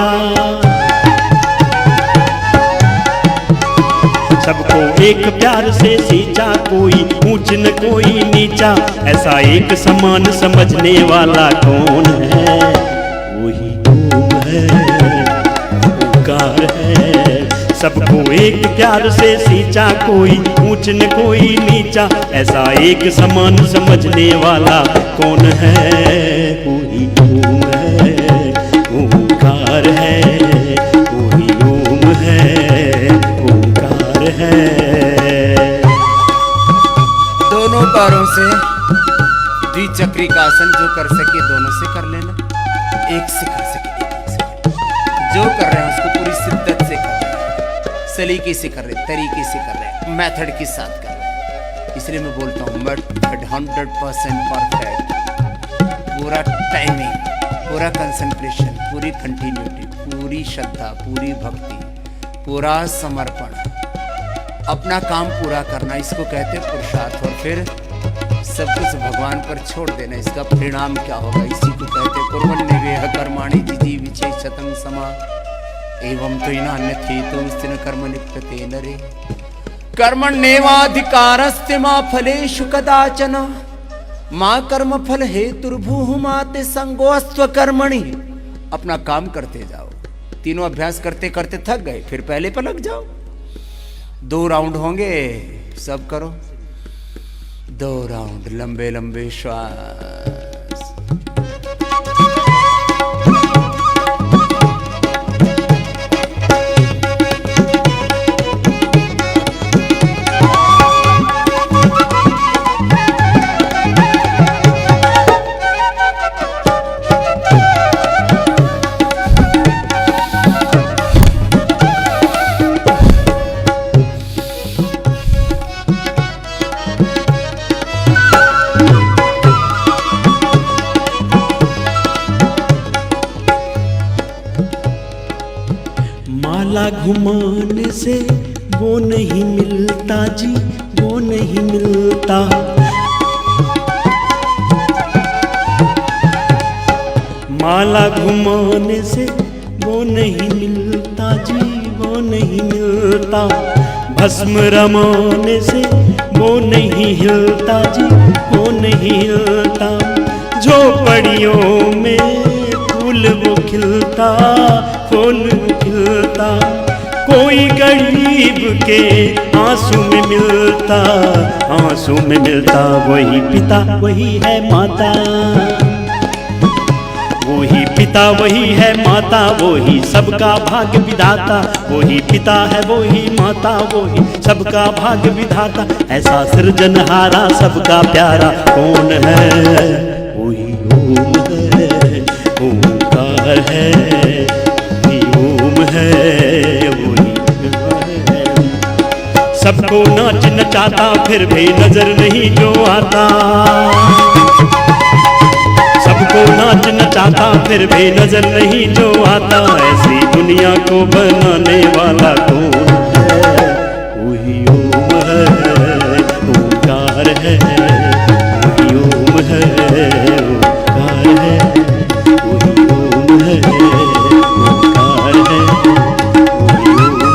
सबको एक प्यार से सींचा। कोई ऊंच न कोई नीचा, ऐसा एक समान समझने वाला कौन है? वही ओम है, ओंकार है। सबको एक प्यार से सींचा, कोई ऊंच न कोई नीचा, ऐसा एक समान समझने वाला कौन है? वही ओम है, ओंकार है, वही ओम है, ओंकार है। दोनों पैरों से द्विचक्री का आसन जो कर सके दोनों से कर लेना, एक से कर सके एक से कर। जो कर रहे हैं उसको पूरी शिद्दत से कर रहे हैं, सलीके से कर रहे हैं, तरीके से कर रहे हैं, मेथड के साथ कर रहे हैं। इसलिए मैं बोलता हूँ मेथड 100% परफेक्ट, पूरा टाइमिंग, पूरा कंसंट्रेशन, पूरी कंटिन्यूटी, पूरी श्रद्धा, पूरी भक्ति, पूरा समर्पण, अपना काम पूरा करना, इसको कहते हैं पुरुषार्थ। और फिर सब कुछ भगवान पर छोड़ देना, इसका परिणाम क्या होगा? इसी को कहते हैं कुर्वन्नेवेह कर्माणि जिजी विचेक्षतं समा एवं तो नान्यथे तो स्थिन कर्म लिप्यते नरे कर्मण्येवाधिकारस्ते मा फलेषु कदाचन माँ कर्म फल हेतुर्भूः मा ते संगोऽस्त्व कर्मणि। अपना काम करते जाओ, तीनों अभ्यास करते करते थक गए, फिर पहले पर लग जाओ। 2 राउंड होंगे, सब करो 2 राउंड, लंबे लंबे श्वास। माला घुमाने से वो नहीं मिलता जी, वो नहीं मिलता। माला घुमाने से वो नहीं मिलता जी, वो नहीं मिलता। भस्म रमाने से वो नहीं हिलता जी, वो नहीं हिलता। झोपड़ियों में फूल वो खिलता, फूल खिलता। कोई गरीब के आंसू में मिलता, आंसू में मिलता। वही पिता वही है माता, वही पिता वही है माता, वही सबका भाग्य विधाता। वही पिता है वही माता, वही सबका भाग्य विधाता। ऐसा सृजनहारा सबका प्यारा कौन है? वही ओम है, ओंकार है, वही ओम है, वही है। सबको नाच नचाता फिर भी नजर नहीं जो आता। सबको नाच नचाता फिर भी नजर नहीं जो आता। ऐसी दुनिया को बनाने वाला कौन है? वही ओम है, ओंकार है, वही ओम है, ओंकार है, वही ओम है, ओंकार है, वही ओम है, ओंकार है, वही ओम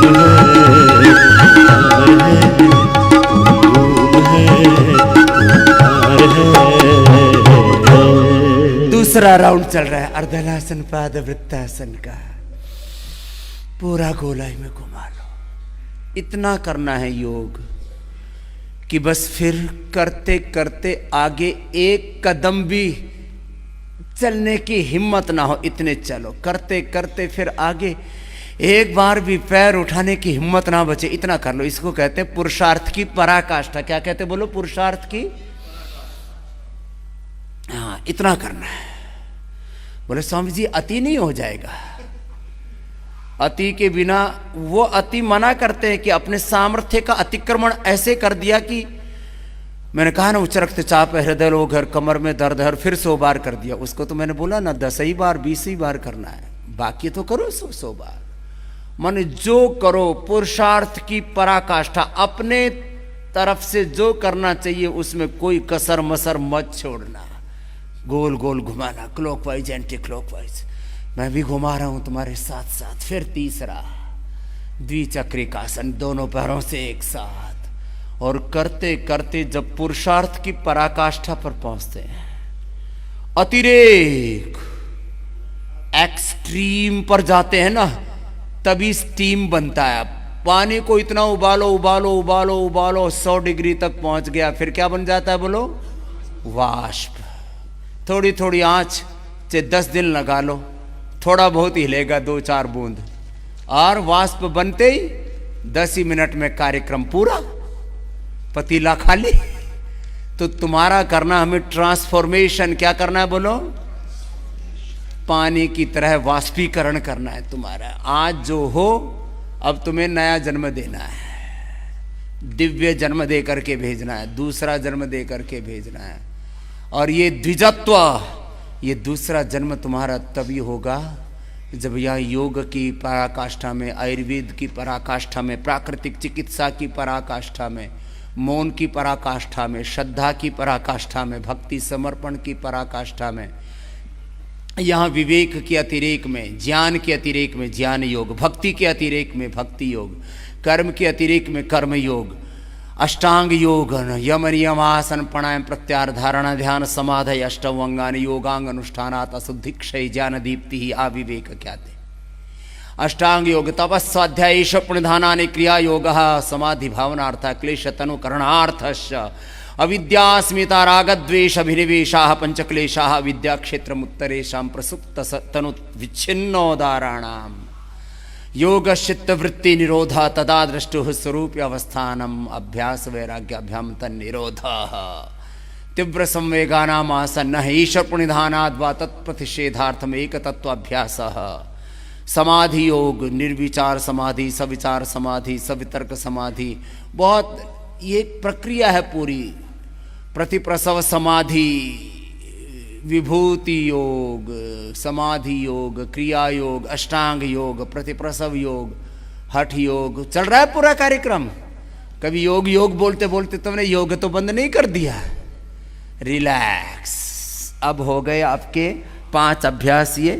है, ओंकार है। दूसरा राउंड चल रहा है अर्धनासन पाद वृत्तासन का। पूरा गोलाई में घुमा लो। इतना करना है योग कि बस फिर करते करते आगे एक कदम भी चलने की हिम्मत ना हो, इतने चलो। करते करते फिर आगे एक बार भी पैर उठाने की हिम्मत ना बचे, इतना कर लो। इसको कहते हैं पुरुषार्थ की पराकाष्ठा। क्या कहते बोलो? पुरुषार्थ की। हाँ, इतना करना है। बोले स्वामी जी अति नहीं हो जाएगा? अति के बिना, वो अति मना करते हैं कि अपने सामर्थ्य का अतिक्रमण ऐसे कर दिया कि मैंने कहा ना उच्च रक्तचाप है, हृदय रोग है, कमर में दर्द है, फिर 100 बार कर दिया। उसको तो मैंने बोला ना 10 ही बार 20 ही बार करना है, बाकी तो करो 100 बार। माने जो करो पुरुषार्थ की पराकाष्ठा, अपने तरफ से जो करना चाहिए उसमें कोई कसर मसर मत छोड़ना। गोल गोल घुमाना, क्लॉकवाइज एंटी क्लॉकवाइज। मैं भी घुमा रहा हूं तुम्हारे साथ साथ। फिर तीसरा द्विचक्रिकासन, दोनों पैरों से एक साथ। और करते करते जब पुरुषार्थ की पराकाष्ठा पर पहुंचते हैं, अतिरेक एक्सट्रीम पर जाते हैं ना, तभी स्टीम बनता है। पानी को इतना उबालो उबालो उबालो उबालो 100 डिग्री तक पहुंच गया, फिर क्या बन जाता है बोलो? वाष्प। थोड़ी थोड़ी आंच से 10 दिन लगा लो, थोड़ा बहुत हिलेगा 2-4 बूंद, और वाष्प बनते ही 10 ही मिनट में कार्यक्रम पूरा, पतीला खाली। तो तुम्हारा करना, हमें ट्रांसफॉर्मेशन क्या करना है बोलो? पानी की तरह वाष्पीकरण करना है तुम्हारा। आज जो हो, अब तुम्हें नया जन्म देना है, दिव्य जन्म दे करके भेजना है, दूसरा जन्म दे करके भेजना है। और ये द्विजत्व, ये दूसरा जन्म तुम्हारा तभी होगा जब यह योग की पराकाष्ठा में, आयुर्वेद की पराकाष्ठा में, प्राकृतिक चिकित्सा की पराकाष्ठा में, मौन की पराकाष्ठा में, श्रद्धा की पराकाष्ठा में, भक्ति समर्पण की पराकाष्ठा में, यहाँ विवेक के अतिरेक में, ज्ञान के अतिरेक में ज्ञान योग, भक्ति के अतिरेक में भक्ति योग, कर्म के अतिरेक में कर्म योग, अष्टांग योग, यम नियम आसन प्राणायाम प्रत्याहार धारणा ध्यान समाधि अष्टवंगानि योगांग अनुष्ठानात् अशुद्धि क्षय ज्ञान दीप्ति ही आविवेक ख्याते। अष्टांग योग तपस्वाध्याय पुण्यधानानि क्रिया योग समाधि भावनार्थ क्लेश तनुकरणार्थश्च अविद्यास्मिता रागद्वेष अभिनिवेशा पंचक्लेशा विद्या क्षेत्र उत्तरेशा प्रसुप्त तनु विच्छिन्नोदाराणाम योग चित्त वृत्ति निरोधा तदा दृष्टु स्वरूप अवस्थानम अभ्यास वैराग्याभ्याम तन्निरोध तीव्र संवेगानाम आसन्न ईश्वर पुण्यधानाद्वा तत्प्रतिषेधार्थम एक तत्वाभ्यास समाधि योग, निर्विचार समाधि, सविचार समाधि, सवितर्क समाधि, बहुत ये प्रक्रिया है पूरी। प्रतिप्रसव समाधि, विभूति योग, समाधि योग, क्रिया योग, अष्टांग योग, प्रतिप्रसव योग, हठ योग, चल रहा है पूरा कार्यक्रम। कभी योग योग बोलते बोलते तुमने योग तो बंद नहीं कर दिया। रिलैक्स। अब हो गए आपके 5 अभ्यास ये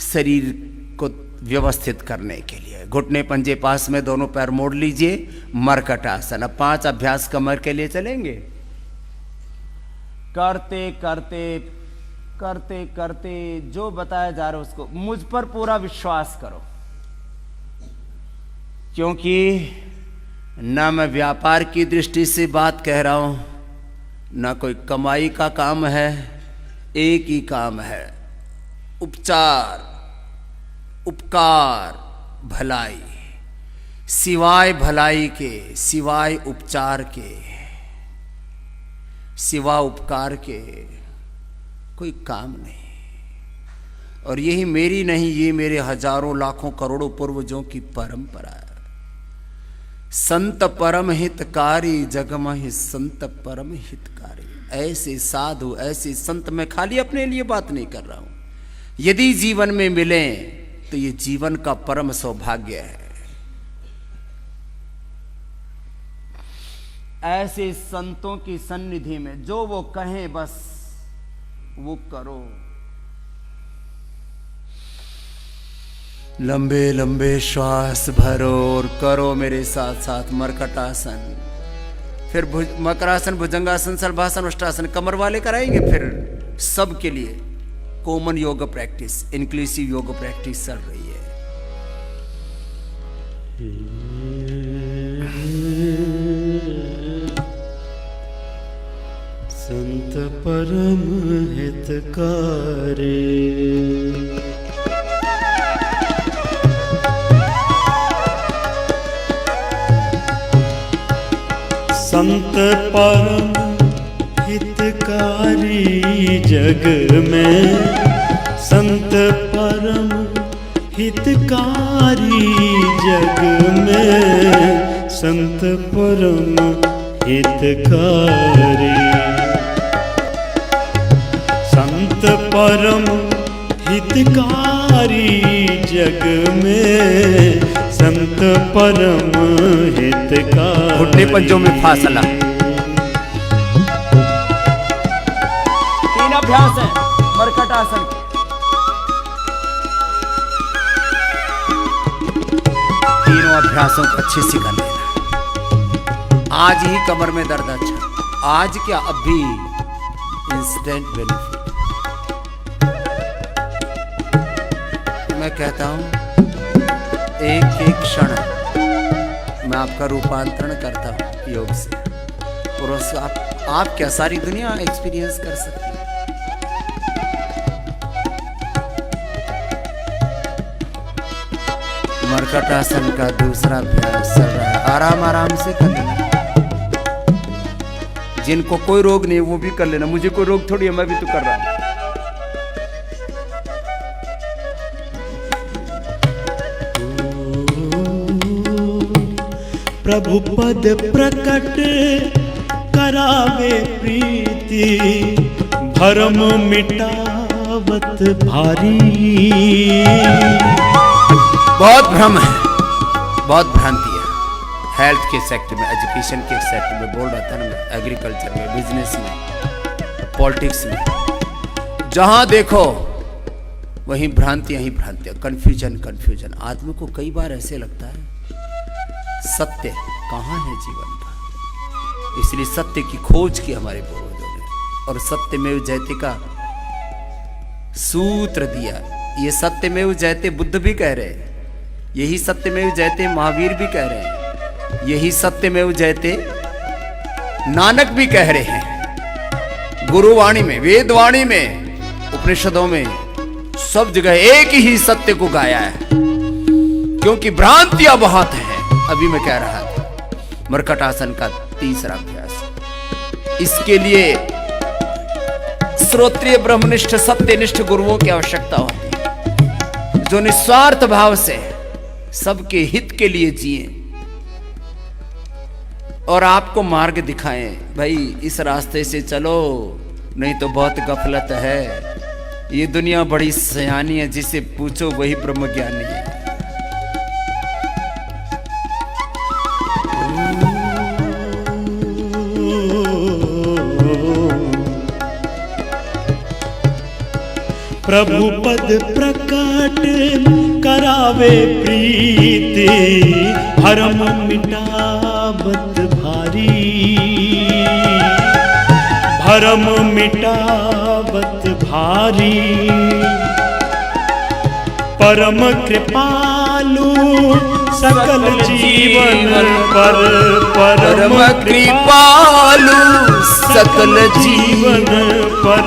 शरीर को व्यवस्थित करने के लिए। घुटने पंजे पास में, दोनों पैर मोड़ लीजिए, मरकट आसन। अब 5 अभ्यास कमर के लिए चलेंगे। करते करते करते करते जो बताया जा रहा है उसको मुझ पर पूरा विश्वास करो, क्योंकि ना मैं व्यापार की दृष्टि से बात कह रहा हूं, ना कोई कमाई का काम है, एक ही काम है, उपचार, उपकार, भलाई। सिवाय भलाई के, सिवाय उपचार के, सिवा उपकार के कोई काम नहीं। और यही मेरी नहीं, ये मेरे हजारों लाखों करोड़ों पूर्वजों की परंपरा है। संत परम हितकारी, जगमहि संत परम हितकारी। ऐसे साधु, ऐसे संत, मैं खाली अपने लिए बात नहीं कर रहा हूं, यदि जीवन में मिले तो ये जीवन का परम सौभाग्य है। ऐसे संतों की सन्निधि में जो वो कहें बस वो करो। लंबे लंबे श्वास भरो और करो मेरे साथ साथ मरकटासन, फिर मकरासन, भुजंगासन, सर्वासन, उष्टासन। कमर वाले कराएंगे, फिर सबके लिए कॉमन योग प्रैक्टिस, इंक्लूसिव योग प्रैक्टिस चल रही है। संत परम हितकारी, संत परम हितकारी जग में, संत परम हितकारी जग में, संत परम हितकारी, संत परम हितकारी जग में, संत परम हितकारी। घुटने पंजों में फासला। 3 अभ्यास है मरकटासन के। तीनों अभ्यासों को अच्छे से कर लेना। आज ही कमर में दर्द अच्छा, आज क्या, अभी इंस्टेंट बेनिफिट। मैं कहता हूं एक एक क्षण आपका रूपांतरण करता हूँ योग से, और उस आप क्या सारी दुनिया एक्सपीरियंस कर सकते हैं। मरकट आसन का दूसरा अभ्यास चल रहा है, आराम आराम से कर लेना। जिनको कोई रोग नहीं वो भी कर लेना, मुझे कोई रोग थोड़ी है, मैं भी तो कर रहा हूं। प्रभु पद प्रकट करावे प्रीति, भरम मिटावत भारी। बहुत भ्रम है, बहुत भ्रांति है। हेल्थ के सेक्टर में, एजुकेशन के सेक्टर में बोल रहा था ना मैं, एग्रीकल्चर में, बिजनेस में, पॉलिटिक्स में, जहां देखो वहीं भ्रांतियां ही भ्रांतियां, कंफ्यूजन कंफ्यूजन। आदमी को कई बार ऐसे लगता है सत्य कहाँ है जीवन का, इसलिए सत्य की खोज की हमारे पूर्वजों ने, और सत्यमेव जयते का सूत्र दिया। ये सत्यमेव जयते बुद्ध भी कह रहे हैं, यही सत्यमेव जयते महावीर भी कह रहे हैं, यही सत्यमेव जयते नानक भी कह रहे हैं। गुरुवाणी में, वेदवाणी में, उपनिषदों में, सब जगह एक ही सत्य को गाया है, क्योंकि भ्रांतियां बहुत हैं। अभी मैं कह रहा था मरकट आसन का तीसरा अभ्यास, इसके लिए श्रोत्रिय ब्रह्मनिष्ठ सत्यनिष्ठ गुरुओं की आवश्यकता होती है, जो निस्वार्थ भाव से सबके हित के लिए जिए और आपको मार्ग दिखाएं। भाई इस रास्ते से चलो, नहीं तो बहुत गफलत है। ये दुनिया बड़ी सयानी है, जिसे पूछो वही ब्रह्मज्ञानी है। प्रभु पद प्रकट करावे प्रीति, भरम मिटावत भारी। भरम मिटावत भारी, परम कृपालु सकल जीवन पर। परम कृपालु सकल जीवन पर,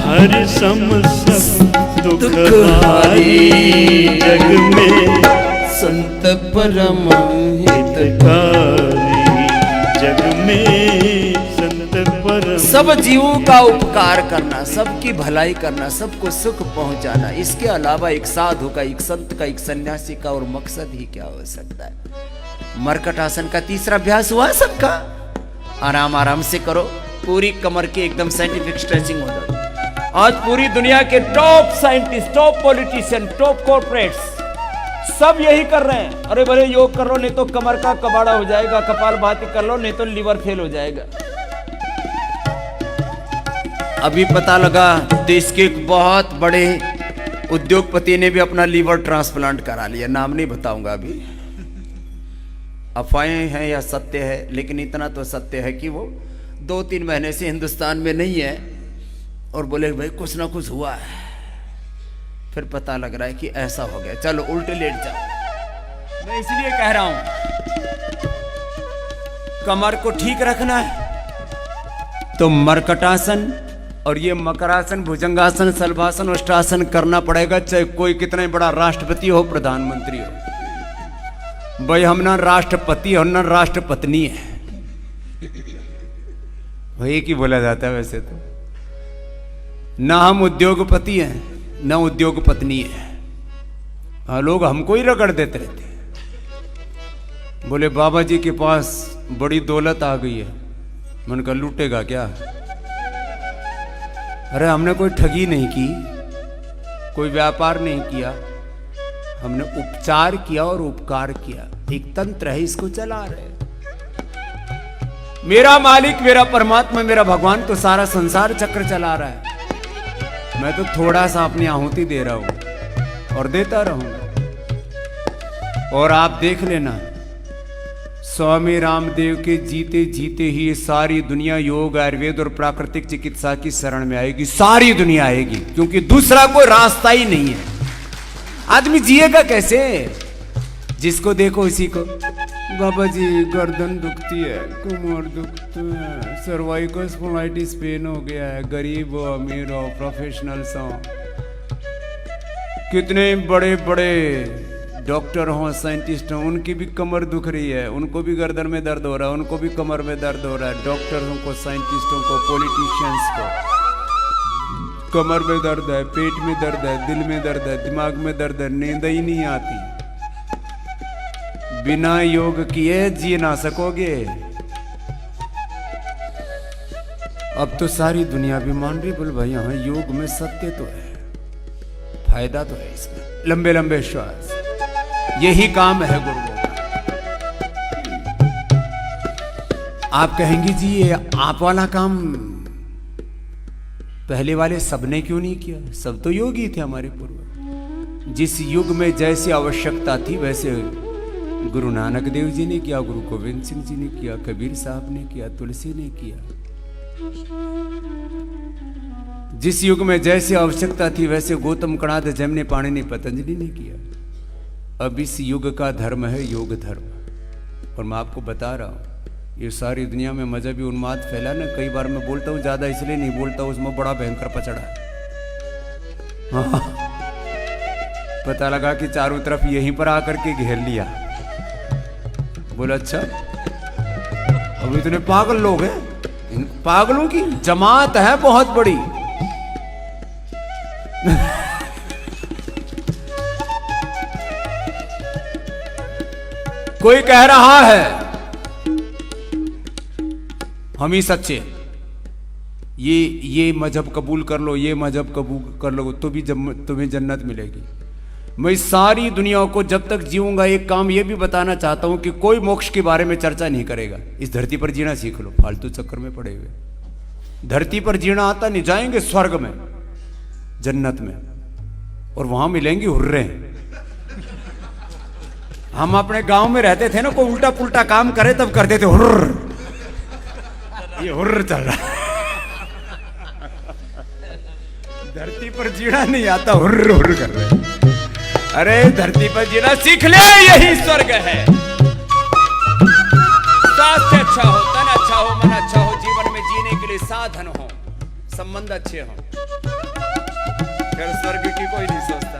हर समस्त दुख हारी। जग में संत परम हितकारी, जग में संत परम। सब जीवों का उपकार करना, सबकी भलाई करना, सबको सुख पहुंचाना, इसके अलावा एक साधु का, एक संत का, एक सन्यासी का और मकसद ही क्या हो सकता है। मरकट आसन का तीसरा अभ्यास हुआ सबका। आराम आराम से करो, पूरी कमर की एकदम साइंटिफिक स्ट्रेचिंग हो जाए। आज पूरी दुनिया के top scientist, top politician, top corporates सब यही कर रहे हैं। अरे भले योग कर लो, नहीं तो कमर का कबाड़ा हो जाएगा, कपालभाति कर लो, नहीं तो लीवर फेल हो जाएगा। अभी पता लगा देश के एक बहुत बड़े उद्योगपति ने भी अपना लीवर ट्रांसप्लांट करा लिया, नाम नहीं बताऊंगा अभी। अफवाहें हैं या सत्य है, लेकिन इतना तो सत्य है कि वो 2-3 महीने से हिंदुस्तान में नहीं है, और बोले भाई कुछ ना कुछ हुआ है। फिर पता लग रहा है कि ऐसा हो गया, चलो उल्टे लेट जाओ। मैं इसलिए कह रहा हूं कमर को ठीक रखना है तो मरकटासन और ये मकरासन, भुजंगासन, सल्वासन, उष्टासन करना पड़ेगा, चाहे कोई कितना बड़ा राष्ट्रपति हो, प्रधानमंत्री हो। भाई हम ना राष्ट्रपति और ना राष्ट्रपत्नी है, वही की बोला जाता है वैसे तो। ना हम उद्योगपति हैं, ना उद्योग पत्नी है। हाँ, लोग हमको ही रगड़ देते रहते हैं। बोले बाबा जी के पास बड़ी दौलत आ गई है। मन का लूटेगा क्या? अरे हमने कोई ठगी नहीं की, कोई व्यापार नहीं किया, हमने उपचार किया और उपकार किया। एक तंत्र है, इसको चला रहे। मेरा मालिक, मेरा परमात्मा, मेरा भगवान तो सारा संसार चक्र चला रहा है। मैं तो थोड़ा सा अपनी आहुति दे रहा हूं और देता रहूंगा। और आप देख लेना, स्वामी रामदेव के जीते जीते ही ये सारी दुनिया योग, आयुर्वेद और प्राकृतिक चिकित्सा की शरण में आएगी। सारी दुनिया आएगी, क्योंकि दूसरा कोई रास्ता ही नहीं है। आदमी जिएगा कैसे? जिसको देखो इसी को बाबा जी गर्दन दुखती है, कमर दुखती है, सर्वाइकल स्पॉन्डिलाइटिस पेन हो गया है, गरीब हो अमीर हो प्रोफेशनल्स हो, कितने बड़े बड़े डॉक्टर हों साइंटिस्ट हों, उनकी भी कमर दुख रही है, उनको भी गर्दन में दर्द हो रहा है, उनको भी कमर में दर्द हो रहा है, डॉक्टरों को, साइंटिस्टों को, पॉलिटिशियंस को कमर में दर्द है, पेट में दर्द है, दिल में दर्द है, दिमाग में दर्द है, नींद ही नहीं आती। बिना योग किए जी ना सकोगे। अब तो सारी दुनिया भी मान रही, बोल भाई हाँ योग में सत्य तो है, फायदा तो है इसमें, लंबे लंबे श्वास, यही काम है गुरुओं का। आप कहेंगी जी ये आप वाला काम पहले वाले सबने क्यों नहीं किया? सब तो योगी थे हमारे पूर्व। जिस युग में जैसी आवश्यकता थी वैसे गुरु नानक देव जी ने किया, गुरु गोविंद सिंह जी ने किया, कबीर साहब ने किया, तुलसी ने किया। जिस युग में जैसी आवश्यकता थी वैसे गौतम कणाद जमने पाणिनि पतंजलि ने किया। अब इस युग का धर्म है योग धर्म। और मैं आपको बता रहा हूं ये सारी दुनिया में मजहबी उन्माद फैला ना, कई बार मैं बोलता हूँ, ज्यादा इसलिए नहीं बोलता, उसमें बड़ा भयंकर पचड़ा है। हाँ, पता लगा कि चारों तरफ यहीं पर आकर के घेर लिया। बोला अच्छा अब इतने पागल लोग हैं, इन पागलों की जमात है बहुत बड़ी। कोई कह रहा है हम ही सच्चे, ये मजहब कबूल कर लो, ये मजहब कबूल कर लो तो भी तुम्हें जन्नत मिलेगी। मैं सारी दुनिया को जब तक जीऊंगा एक काम ये भी बताना चाहता हूं कि कोई मोक्ष के बारे में चर्चा नहीं करेगा। इस धरती पर जीना सीख लो, फालतू चक्कर में पड़े हुए। धरती पर जीना आता नहीं, जाएंगे स्वर्ग में, जन्नत में, और वहां मिलेंगे हुर्रे। हम अपने गांव में रहते थे ना, कोई उल्टा पुल्टा काम करे तब कर देते हुर्र, ये हुर्र चल रहा है। धरती पर जीना नहीं आता, हुर्र हुर्र कर रहे हैं। अरे धरती पर जीना सीख ले, यही स्वर्ग है। स्वास्थ्य अच्छा हो, तन अच्छा हो, मन अच्छा हो, जीवन में जीने के लिए साधन हो, संबंध अच्छे हो, फिर स्वर्ग की कोई नहीं सोचता।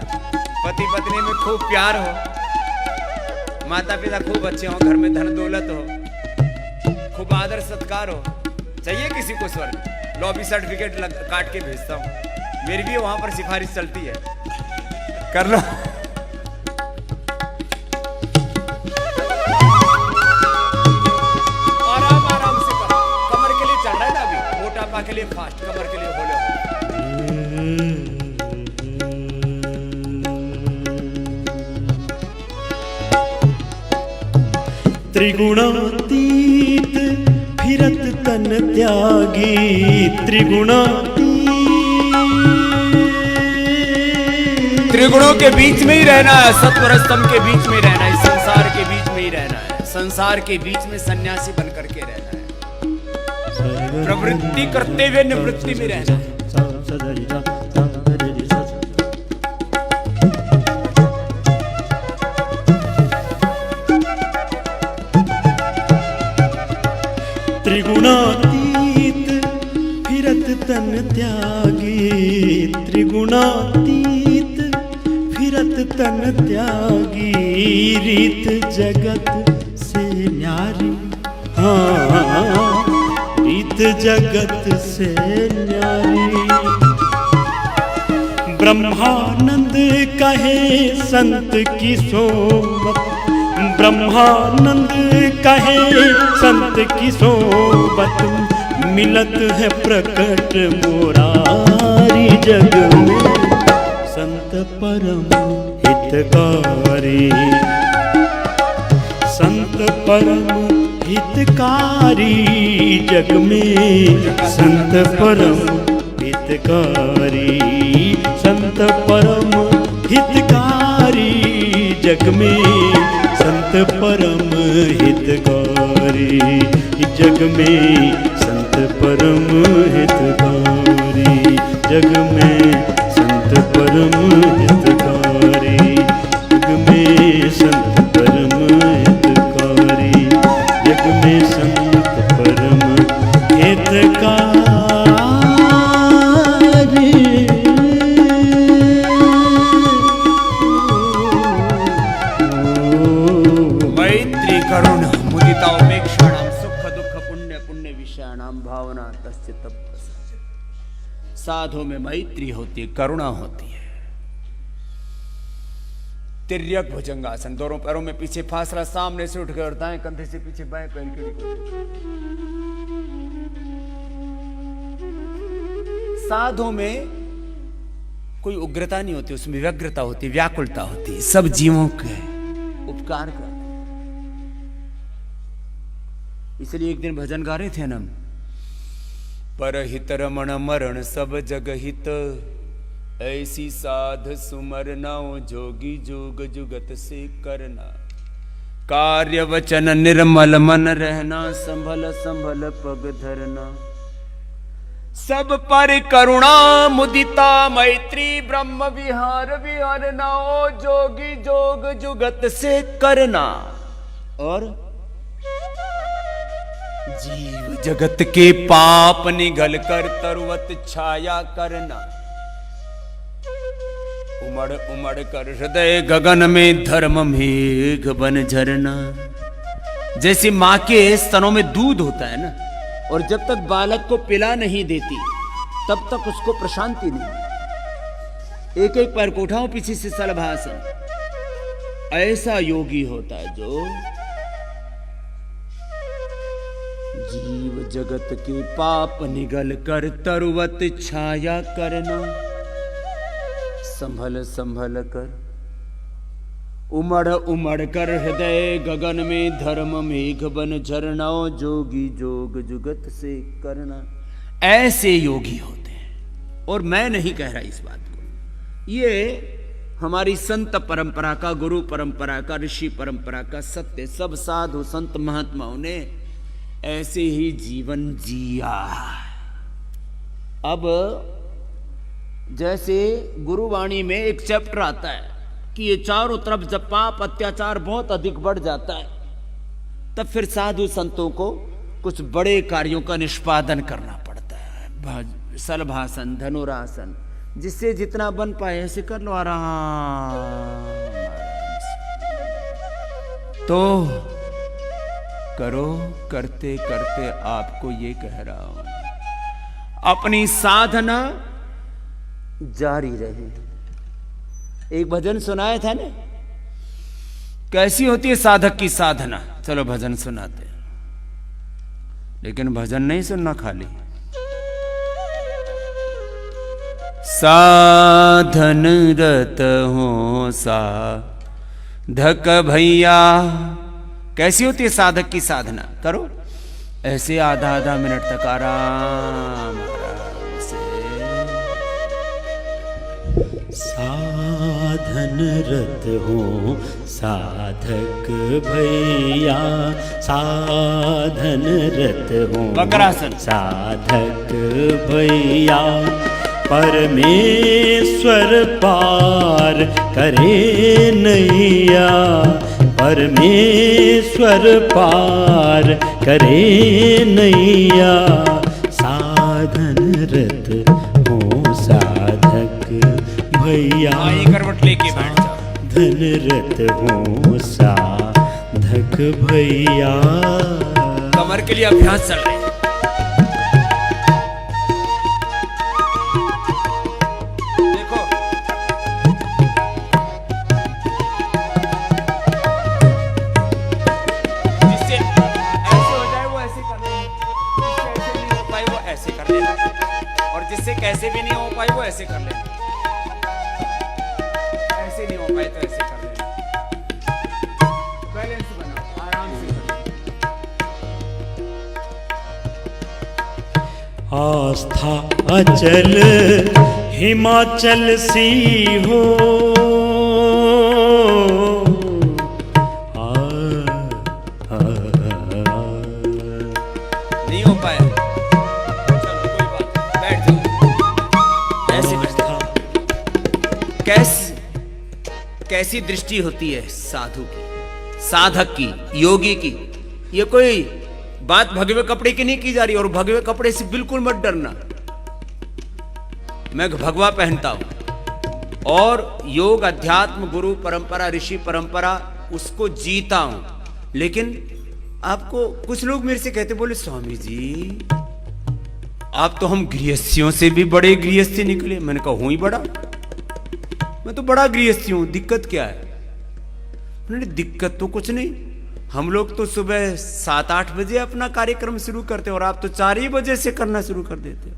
पति पत्नी में खूब प्यार हो, माता पिता खूब अच्छे हो, घर में धन दौलत हो, खूब आदर सत्कार हो, चाहिए किसी को स्वर्ग? लॉबी सर्टिफिकेट काट के भेजता हूं, मेरी भी वहां पर सिफारिश चलती है, कर लो। आराम आराम से कर, कमर के लिए चल रहा है ना अभी, मोटापा के लिए फास्ट, कमर के लिए होले। त्रिगुणातीत फिरत तन त्यागी, त्रिगुणों के बीच में ही रहना है, सत्वर स्तंभ के बीच में ही रहना है, संसार के बीच में ही रहना है, संसार के बीच में सन्यासी बन करके रहना है, प्रवृत्ति करते हुए निवृत्ति में रहना है। त्रिगुणातीत फिरत तन त्यागी, त्रिगुणातीत फिरत तन त्यागी, रीत जगत से न्यारी, हाँ रीत जगत से न्यारी। ब्रह्मानंद कहे संत की सोबत, ब्रह्मानंद कहे संत की सोबत, मिलत है प्रकट मुरारी जग में, संत परम हितकारी, संत परम हितकारी जग में, संत परम हितकारी, संत परम हितकारी जग में, संत परम हितकारी जग में, संत परम हितकारी जग में, संत परम हितकारी जग में, संत परम हितकारी। साधु में मैत्री होती है, करुणा होती है। तिर्यक भुजंगासन, दोनों पैरों में पीछे फासला, सामने से उठ कर दाएं कंधे से पीछे बाएं पैर की। साधु में कोई उग्रता नहीं होती, उसमें व्यग्रता होती है, व्याकुलता होती है, सब जीवों के उपकार करते। इसलिए एक दिन भजन गा रहे थे ना, परहित रमण मरण सब जग हित, ऐसी साध सुमर नाओ जोगी जोग जुगत से करना, कार्य वचन निर्मल मन रहना, संभल संभल पग धरना, सब पर करुणा मुदिता मैत्री, ब्रह्म विहार विहरना, ओ जोगी जोग जुगत से करना, और जीव जगत के पाप निगल कर तरुवत छाया करना, उमड़ उमड़ कर हृदय गगन में धर्म मेघ बन झरना। जैसे माँ के स्तनों में दूध होता है ना, और जब तक बालक को पिला नहीं देती तब तक उसको प्रशांति नहीं। एक एक पैर को उठाओ पीछे से सलभासन, ऐसा योगी होता है जो जीव जगत के पाप निगल कर तरुवत छाया करना, संभल संभल कर उमड़ उमड़ कर हृदय गगन में धर्म मेघ बन झरना, जोगी जोग जुगत से करना। ऐसे योगी होते हैं। और मैं नहीं कह रहा इस बात को, ये हमारी संत परंपरा का, गुरु परंपरा का, ऋषि परंपरा का सत्य। सब साधु संत महात्माओं ने ऐसे ही जीवन जिया। अब जैसे गुरुवाणी में एक चैप्टर आता है कि ये चारों तरफ जब पाप अत्याचार बहुत अधिक बढ़ जाता है, तब फिर साधु संतों को कुछ बड़े कार्यों का निष्पादन करना पड़ता है। सलभासन, धनुरासन, जिससे जितना बन पाए ऐसे कर लो आराम तो करो। करते करते आपको ये कह रहा हूं, अपनी साधना जारी रहे। एक भजन सुनाया था ना, कैसी होती है साधक की साधना। चलो भजन सुनाते हैं, लेकिन भजन नहीं सुनना खाली। साधन रत हो साधक भैया। कैसी होती है साधक की साधना? करो ऐसे आधा आधा मिनट तक आराम से। साधन रत हो साधक भैया, साधन रत हो वक्रासन। साधक भैया, परमेश्वर पार करे नैया, परमेश्वर पार करे नैया। साधन रत हो साधक भैया, करवट लेके बैठ जाओ। धन रत हो साधक भैया। कमर के लिए अभ्यास चल रहा है। देखो जिससे ऐसे हो जाए वो ऐसे कर लेना, जिससे ऐसे नहीं हो पाए वो ऐसे कर लेना, और जिससे कैसे भी नहीं हो पाए वो ऐसे कर लेना। ऐसे नहीं हो पाए तो ऐसे कर लेना। बैलेंस बनाओ, आराम से करो। आस्था अचल हिमाचल सी हो, नहीं हो पाया, चलो कोई बात, बैठ जाओ। ऐसे कैसी दृष्टि होती है साधु की, साधक की, योगी की। ये कोई बात भगवे कपड़े की नहीं की जा रही, और भगवे कपड़े से बिल्कुल मत डरना। मैं भगवा पहनता हूं और योग, अध्यात्म, गुरु परंपरा, ऋषि परंपरा उसको जीता हूं। लेकिन आपको कुछ लोग मेरे से कहते, बोले स्वामी जी आप तो हम गृहस्थियों से भी बड़े गृहस्थी निकले। मैंने कहा हूं ही बड़ा, मैं तो बड़ा गृहस्थी हूं, दिक्कत क्या है? उन्होंने दिक्कत तो कुछ नहीं, हम लोग तो सुबह 7-8 बजे अपना कार्यक्रम शुरू करते हो और आप तो 4 ही बजे से करना शुरू कर देते हो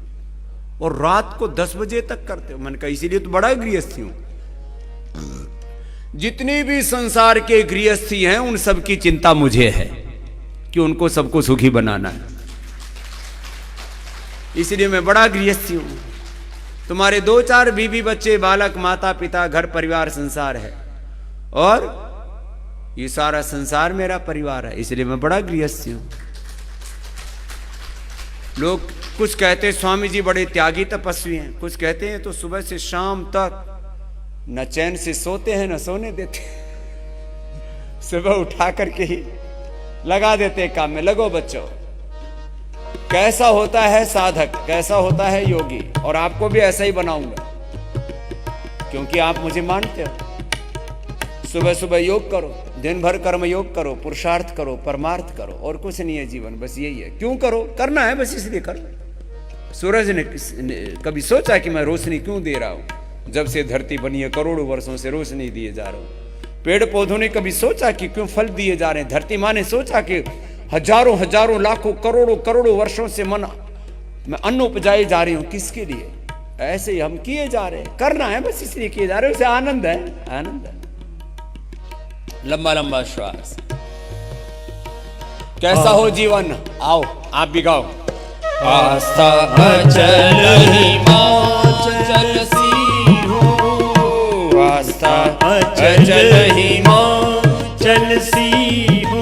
और रात को 10 बजे तक करते हो। मैंने कहा इसीलिए तो बड़ा गृहस्थी हूं। जितनी भी संसार के गृहस्थी हैं उन सब की चिंता मुझे है कि उनको सबको सुखी बनाना है, इसलिए मैं बड़ा गृहस्थी हूं। तुम्हारे 2-4 बीवी बच्चे बालक माता पिता घर परिवार संसार है और ये सारा संसार मेरा परिवार है, इसलिए मैं बड़ा गृहस्थी हूं। लोग कुछ कहते हैं स्वामी जी बड़े त्यागी तपस्वी हैं, कुछ कहते हैं तो सुबह से शाम तक न चैन से सोते हैं न सोने देते, सुबह उठा करके ही लगा देते हैं काम में, लगो बच्चों। कैसा होता है साधक, कैसा होता है योगी, और आपको भी ऐसा ही बनाऊंगा क्योंकि आप मुझे मानते हो। सुबह सुबह योग करो, दिन भर कर्म योग करो, पुरुषार्थ करो, परमार्थ करो, और कुछ नहीं है जीवन, बस यही है। क्यों करो? करना है बस, इसलिए करो। सूरज ने कभी सोचा कि मैं रोशनी क्यों दे रहा हूं? जब से धरती बनी है करोड़ों वर्षों से रोशनी दिए जा रहा हूं। पेड़ पौधों ने कभी सोचा कि क्यों फल दिए जा रहे हैं? धरती माँ ने सोचा कि हजारों हजारों लाखों करोड़ों करोड़ों वर्षों से मैं अन्न उपजाए जा रही हूं, किसके लिए? ऐसे ही हम किए जा रहे हैं, करना है बस, इसलिए किए जा रहे हैं। उसे आनंद है, आनंद है। लंबा लंबा श्वास। कैसा हो जीवन? आओ आप भी गाओ। आस्था अचल हिमाचल सी हो, आस्था अचल हिमाचल सी हो,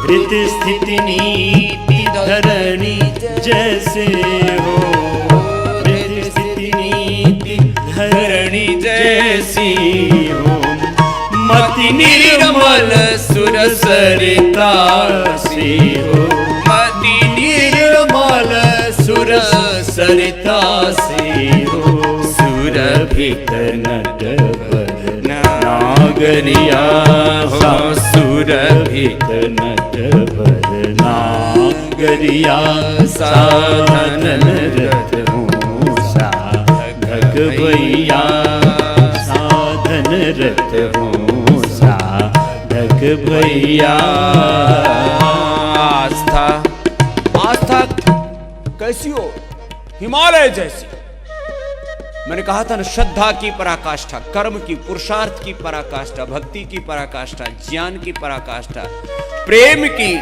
धृत स्थिति नीति धरणी जैसे हो, धृत स्थिति नीति धरणी जैसी हो, मति निर्मल सुर सरिता सी हो, मति निर्मल सुर सरिता सी हो, सुरभित नट नागरिया हो, सुरभित नट नागरिया, साधन रत हो साधक भैया, साधन रत हो साधक भैया। आस्था, आस्था कैसी हो? हिमालय जैसी। मैंने कहा था ना, श्रद्धा की पराकाष्ठा, कर्म की, पुरुषार्थ की पराकाष्ठा, भक्ति की पराकाष्ठा, ज्ञान की पराकाष्ठा, प्रेम की,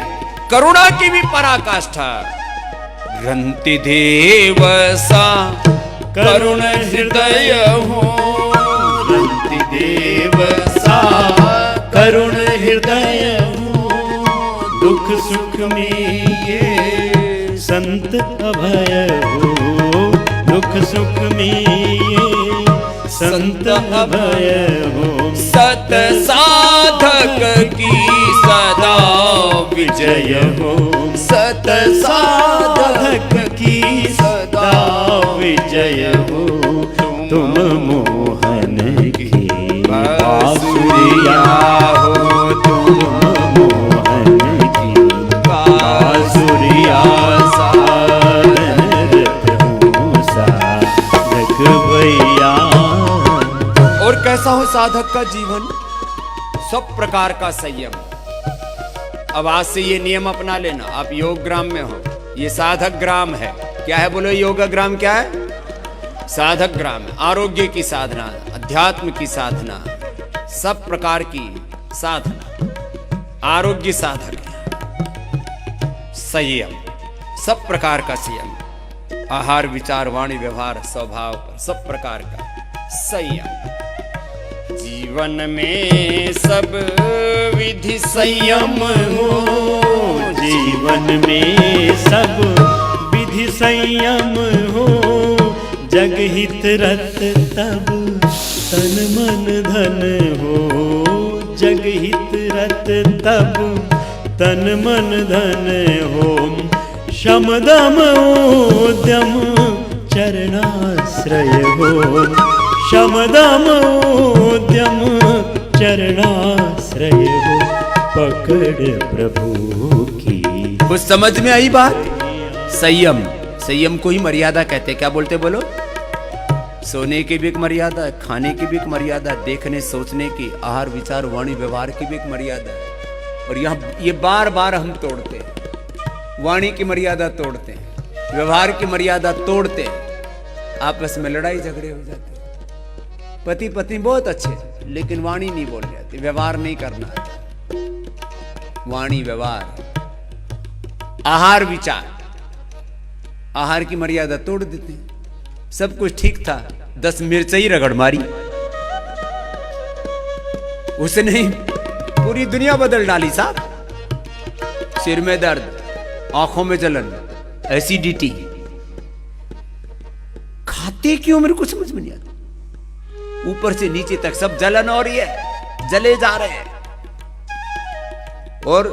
करुणा की भी पराकाष्ठा। रंति देव सा करुण हृदय हो, रंति देव सा करुण हृदय हो, दुख सुख में ये संत अभय हो, दुख सुख में ये संत अभय हो, सत साधक की सदा विजय हो, सत साधक की सदा विजय हो, तुम मोहन की बांसुरिया हो, तुम मोहन की बांसुरिया, साधन रत हो साधक भैया। और कैसा हो साधक का जीवन? सब प्रकार का संयम। अब आज से ये नियम अपना लेना, आप योग ग्राम में हो, ये साधक ग्राम है। क्या है बोलो? योग ग्राम क्या है? साधक ग्राम है। आरोग्य की साधना, अध्यात्म की साधना, सब प्रकार की साधना, आरोग्य साधक है। संयम, सब प्रकार का संयम, आहार विचार वाणी व्यवहार स्वभाव पर सब प्रकार का संयम। जीवन में सब विधि संयम हो, जीवन में सब विधि संयम हो, जग हित रत तब तन मन धन हो, जग हित रत तब तन मन धन हो, शम दम उद्यम चरणाश्रय हो, शम दम उद्यम चरणाश्रय हो, पकड़ प्रभु की। कुछ समझ में आई बात? संयम, संयम को ही मर्यादा कहते हैं। क्या बोलते बोलो? सोने की भी एक मर्यादा है, खाने की भी एक मर्यादा है, देखने सोचने की, आहार विचार वाणी व्यवहार की भी एक मर्यादा है। और यहाँ ये बार बार हम तोड़ते हैं। वाणी की मर्यादा तोड़ते हैं, व्यवहार की मर्यादा तोड़ते हैं, आपस में लड़ाई झगड़े हो जाते हैं। पति पत्नी बहुत अच्छे, लेकिन वाणी नहीं बोल जाती, व्यवहार नहीं करना आता। वाणी व्यवहार, आहार विचार, आहार की मर्यादा तोड़ देते हैं। सब कुछ ठीक था, 10 मिर्चई रगड़ मारी, उसने ही पूरी दुनिया बदल डाली साहब। सिर में दर्द, आंखों में जलन, एसिडिटी, खाते क्यों मेरे को समझ में नहीं आता। ऊपर से नीचे तक सब जलन हो रही है, जले जा रहे हैं। और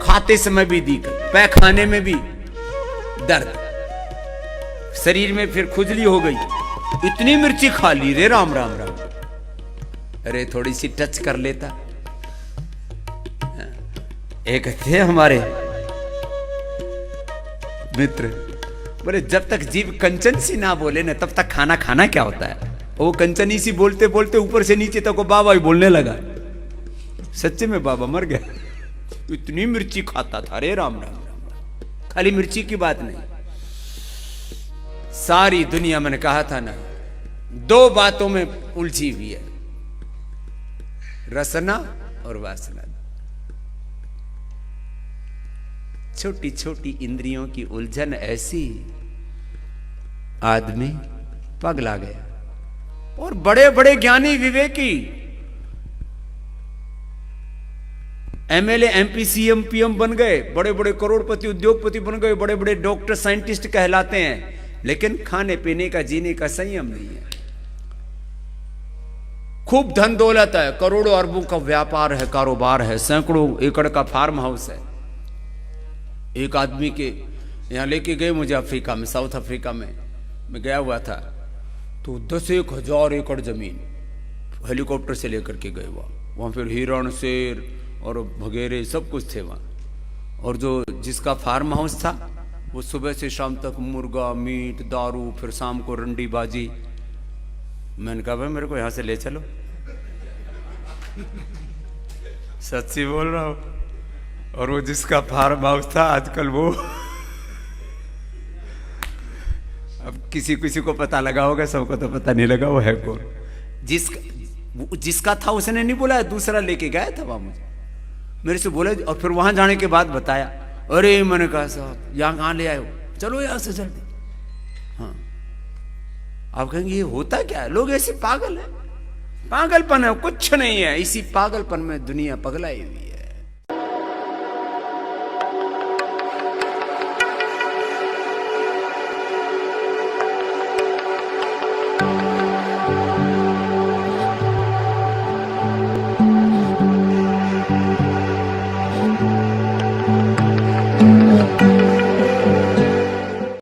खाते समय भी दिक्कत, पैखाने में भी दर्द, शरीर में फिर खुजली हो गई। इतनी मिर्ची खा ली रे, राम राम राम। अरे थोड़ी सी टच कर लेता। एक थे हमारे मित्र, बोले जब तक जीव कंचन सी ना बोले ना, तब तक खाना खाना क्या होता है। वो कंचनी सी बोलते बोलते ऊपर से नीचे तक वो बाबा ही बोलने लगा। सच्चे में बाबा मर गया, इतनी मिर्ची खाता था। अरे राम राम राम। खाली मिर्ची की बात नहीं, सारी दुनिया, मैंने कहा था ना, 2 बातों में उलझी हुई है, रसना और वासना। छोटी छोटी इंद्रियों की उलझन ऐसी, आदमी पगला गया। और बड़े बड़े ज्ञानी विवेकी, एमएलए एमपी सीएम पीएम बन गए, बड़े बड़े करोड़पति उद्योगपति बन गए, बड़े बड़े डॉक्टर साइंटिस्ट कहलाते हैं, लेकिन खाने पीने का, जीने का संयम नहीं है। खूब धन दौलत है, करोड़ों अरबों का व्यापार है, कारोबार है, सैकड़ों एकड़ का फार्म हाउस है। एक आदमी के यहाँ लेके गए मुझे अफ्रीका में, साउथ अफ्रीका में मैं गया हुआ था, तो 10,000 एकड़ जमीन हेलीकॉप्टर से लेकर के गए। वहाँ फिर हिरण, शेर और भगेरे सब कुछ थे वहाँ। और जो जिसका फार्म हाउस था, वो सुबह से शाम तक मुर्गा, मीट, दारू, फिर शाम को रंडी बाजी। मैंने कहा भाई मेरे को यहाँ से ले चलो। सच्ची बोल रहा हूँ। और वो जिसका फार्म हाउस था, आजकल वो अब किसी किसी को पता लगा होगा, सबको तो पता नहीं लगा वो है कौन। जिसका था उसने नहीं बोला, दूसरा लेके गया था वहां, मुझे मेरे से बोला। और फिर वहां जाने के बाद बताया, अरे मैंने कहा साहब यहाँ कहाँ ले आए हो, चलो यहाँ से जल्दी। हाँ, आप कहेंगे ये होता क्या है, लोग ऐसे पागल है, पागलपन है, कुछ नहीं है। इसी पागलपन में दुनिया पगलाई हुई है।